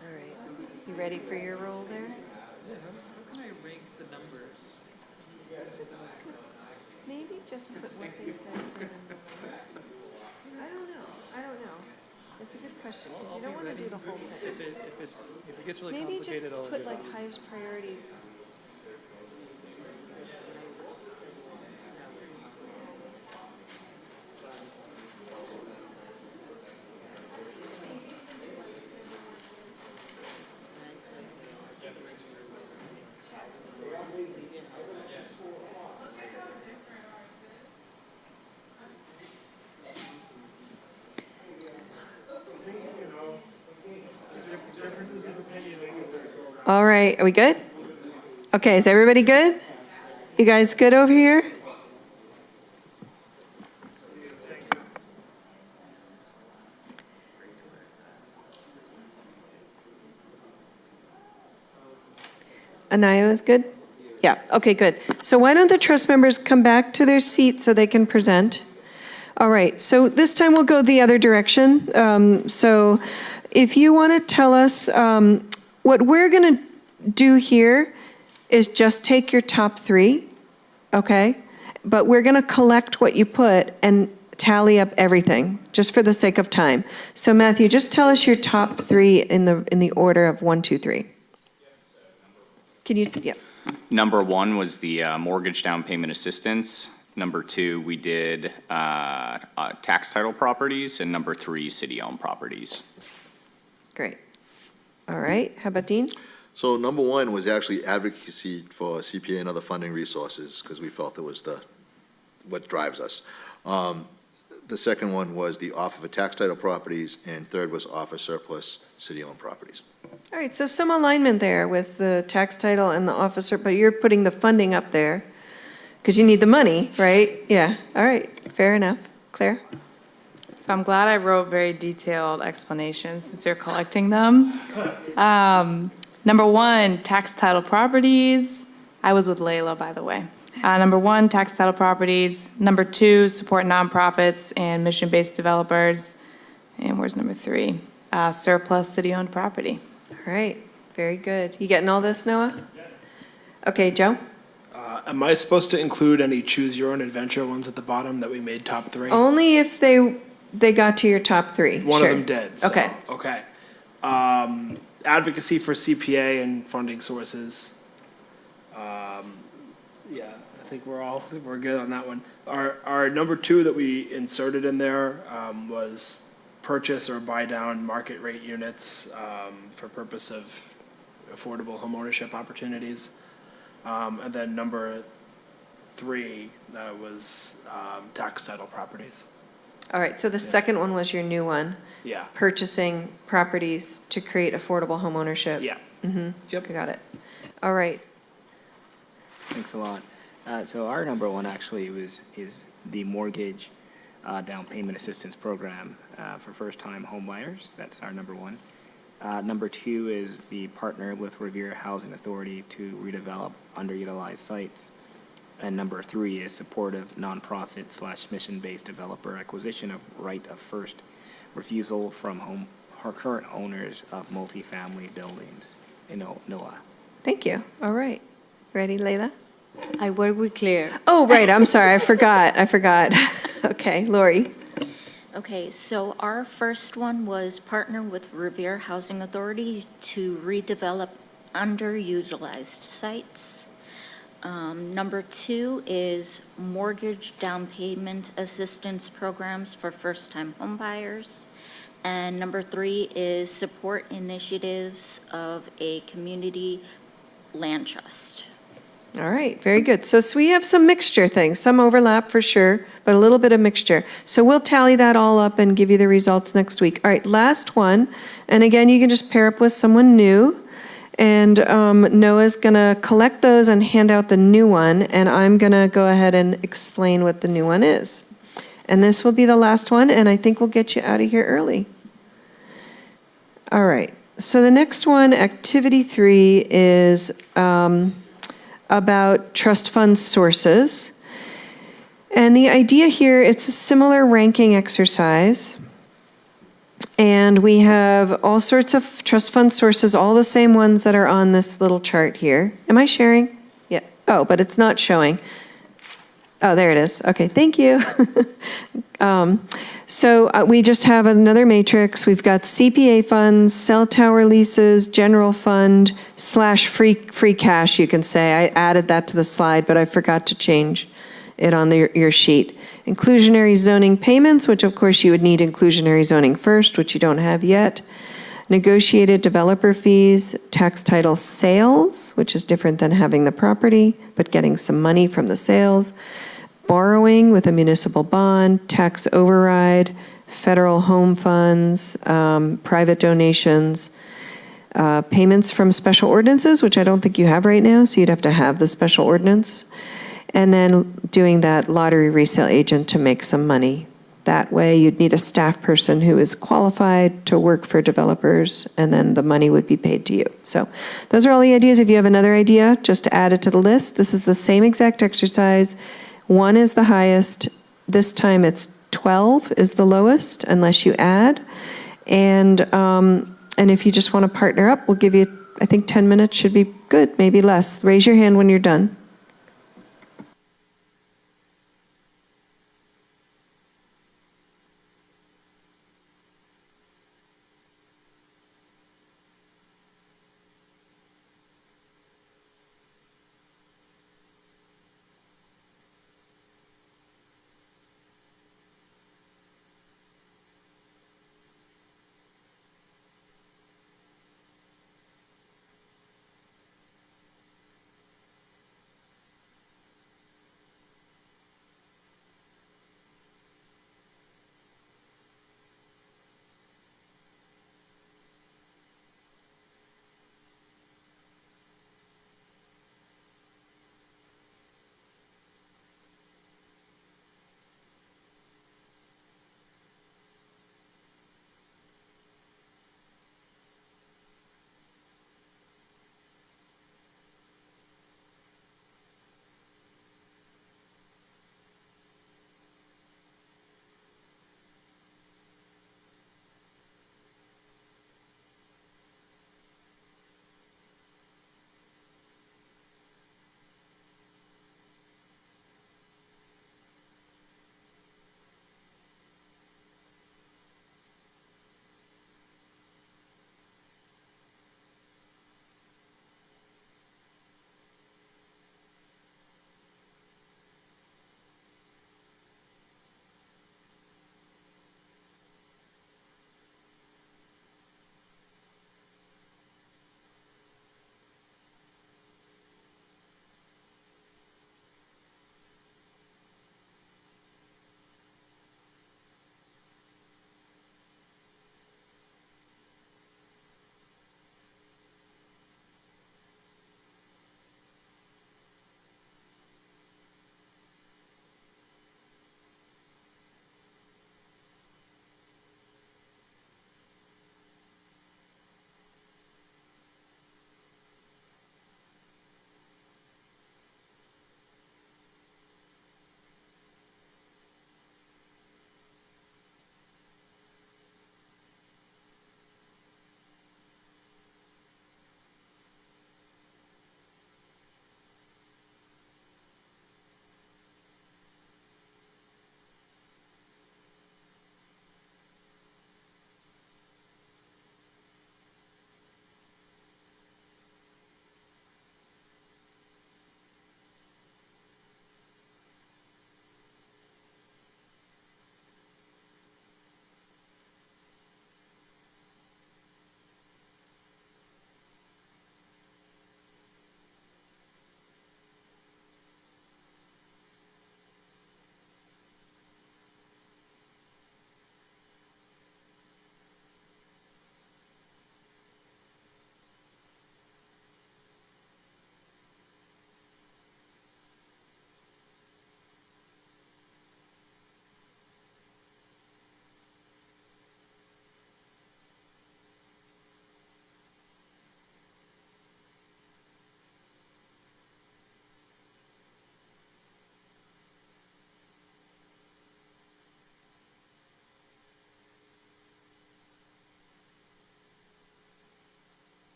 All right, you ready for your roll there? Maybe just put what they said. I don't know. It's a good question, because you don't want to do the whole thing. If it gets really Maybe just complicated, I'll put give like up. highest priorities. All right, are we good? Okay, is everybody good? You guys good over here? Anaya is good? Yeah, okay, good. So why don't the trust members come back to their seat so they can present? All right, so this time we'll go the other direction. So if you want to tell us, what we're going to do here is just take your top three, okay? But we're going to collect what you put and tally up everything, just for the sake of time. So Matthew, just tell us your top three in the order of 1, 2, 3. Can you, yeah. Number one was the mortgage down payment assistance. Number two, we did tax title properties. And number three, city-owned properties. Great. All right, how about Dean? So number one was actually advocacy for CPA and other funding resources, because we felt it was what drives us. The second one was the offer for tax title properties, and third was offer surplus city-owned properties. All right, so some alignment there with the tax title and the officer, but you're putting the funding up there because you need the money, right? Yeah, all right, fair enough. Claire? So I'm glad I wrote very detailed explanations since you're collecting them. Number one, tax title properties. I was with Layla, by the way. Number one, tax title properties. Number two, support nonprofits and mission-based developers. And where's number three? Surplus city-owned property. All right, very good. You getting all this, Noah? Okay, Joe? Am I supposed to include any choose-your-own-adventure ones at the bottom that we made top three? Only if they got to your top three. One Sure. of them did, so, Okay. okay. Advocacy for CPA and funding sources. Yeah, I think we're good on that one. Our number two that we inserted in there was purchase or buy down market rate units for purpose of affordable homeownership opportunities. And then number three, that was tax title properties. All right, so the second one was your new one, Yeah, purchasing properties to create affordable homeownership. yeah. Mm-hmm. Yep. Got it. All right. Thanks a lot. So our number one actually is the mortgage down payment assistance program for first-time home buyers. That's our number one. Number two is the partner with Revere Housing Authority to redevelop underutilized sites. And number three is supportive nonprofit / mission-based developer acquisition of right of first refusal from our current owners of multifamily buildings in NOAA. Thank you. All right. Ready, Layla? I work with Claire. Oh, right, I'm sorry, I forgot. Okay, Lori? Okay, so our first one was partner with Revere Housing Authority to redevelop underutilized sites. Number two is mortgage down payment assistance programs for first-time homebuyers. And number three is support initiatives of a community land trust. All right, very good. So we have some mixture things, some overlap for sure, but a little bit of mixture. So we'll tally that all up and give you the results next week. All right, last one. And again, you can just pair up with someone new. And Noah's going to collect those and hand out the new one. And I'm going to go ahead and explain what the new one is. And this will be the last one, and I think we'll get you out of here early. All right, so the next one, activity 3, is about trust fund sources. And the idea here, it's a similar ranking exercise. And we have all sorts of trust fund sources, all the same ones that are on this little chart here. Am I sharing? Yeah. Oh, but it's not showing. Oh, there it is. Okay, thank you. So we just have another matrix. We've got CPA funds, cell tower leases, general fund, / free cash, you can say. I added that to the slide, but I forgot to change it on your sheet. Inclusionary zoning payments, which of course you would need inclusionary zoning first, which you don't have yet. Negotiated developer fees, tax title sales, which is different than having the property, but getting some money from the sales. Borrowing with a municipal bond, tax override, federal home funds, private donations, payments from special ordinances, which I don't think you have right now, so you'd have to have the special ordinance. And then doing that lottery resale agent to make some money. That way, you'd need a staff person who is qualified to work for developers, and then the money would be paid to you. So those are all the ideas. If you have another idea, just to add it to the list. This is the same exact exercise. 1 is the highest. This time it's 12 is the lowest, unless you add. And if you just want to partner up, we'll give you, I think 10 minutes should be good, maybe less. Raise your hand when you're done.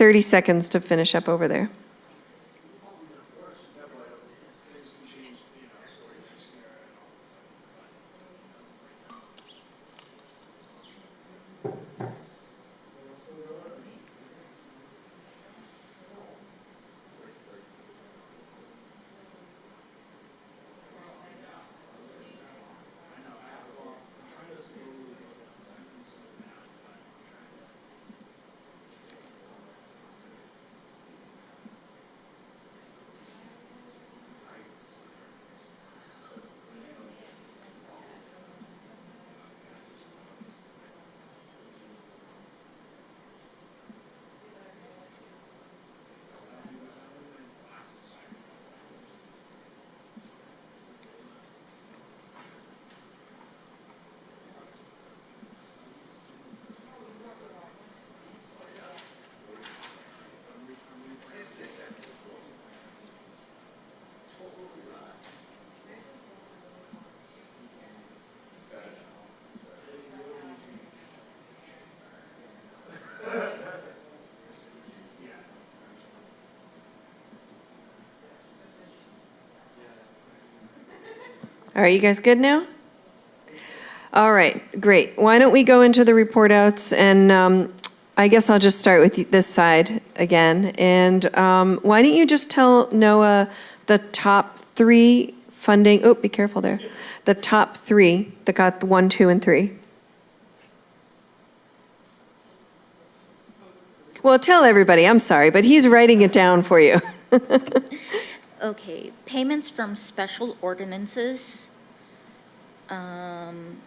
30 seconds to finish up over there. All right, you guys good now? All right, great. Why don't we go into the report outs, and I guess I'll just start with this side again. And why don't you just tell Noah the top 3 funding, oh, be careful there. The top 3 that got the 1, 2, and 3. Well, tell everybody, I'm sorry, but he's writing it down for you. Okay, payments from special ordinances,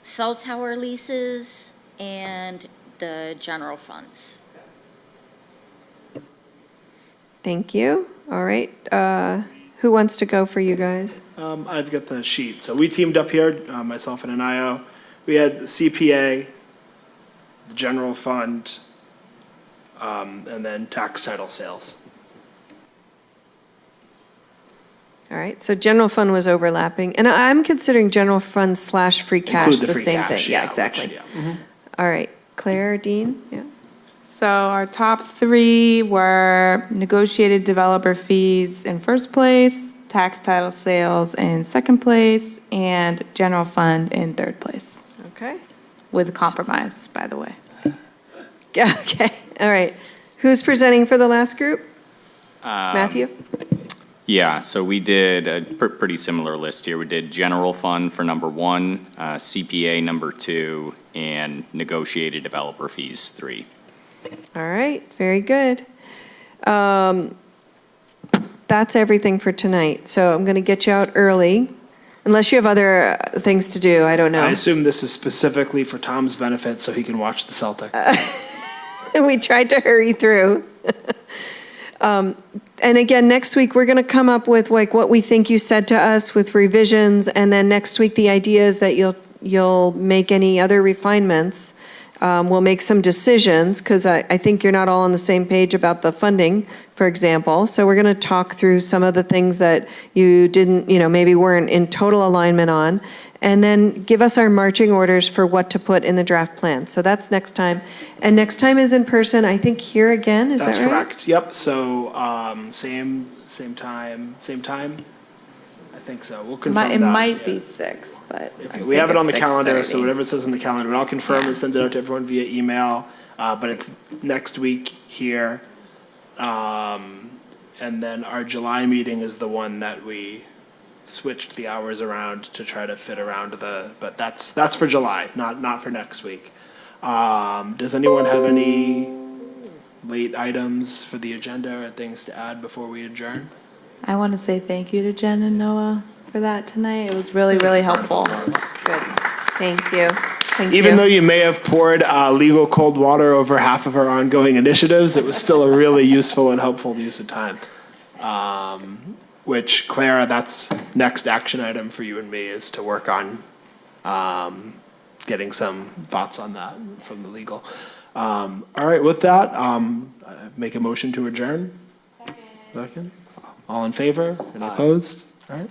cell tower leases, and the general funds. Thank you. All right. Who wants to go for you guys? I've got the sheet. So we teamed up here, myself and Anio. We had the CPA, the general fund, and then tax title sales. All right, so general fund was overlapping, and I'm considering general fund / free cash Include the free same cash, thing. Yeah, which, exactly. yeah. Mhm. All right, Claire, Dean, yeah. So our top 3 were negotiated developer fees in first place, tax title sales in second place, and general fund in third place, Okay. with compromise, by the way. Yeah, okay, all right. Who's presenting for the last group? Matthew? Yeah, so we did a pretty similar list here. We did general fund for number 1, CPA number 2, and negotiated developer fees 3. All right, very good. That's everything for tonight, so I'm going to get you out early, unless you have other things to do, I don't know. I assume this is specifically for Tom's benefit so he can watch the Celtics. We tried to hurry through. And again, next week, we're going to come up with like what we think you said to us with revisions, and then next week, the idea is that you'll make any other refinements. We'll make some decisions, because I think you're not all on the same page about the funding, for example. So we're going to talk through some of the things that you didn't, maybe weren't in total alignment on, and then give us our marching orders for what to put in the draft plan. So that's next time. And next time is in person, I think here again, is that right? That's correct. Yep. So same time. I think so. We'll confirm It that. might Yeah. be 6, but. I We think have it on the it's calendar, so 6:30. whatever it says on the calendar, but I'll confirm Yeah. and send it out to everyone via email. But it's next week here. And then our July meeting is the one that we switched the hours around to try to fit around but that's for July, not for next week. Does anyone have any late items for the agenda or things to add before we adjourn? I want to say thank you to Jen and Noah for that tonight. It was really, really helpful. Good. Thank you. Thank you. Even though you may have poured legal cold water over half of our ongoing initiatives, it was still a really useful and helpful use of time. Which, Clara, that's next action item for you and me, is to work on getting some thoughts on that from the legal. All right, with that, make a motion to adjourn. Second. All in favor? Any opposed? All right.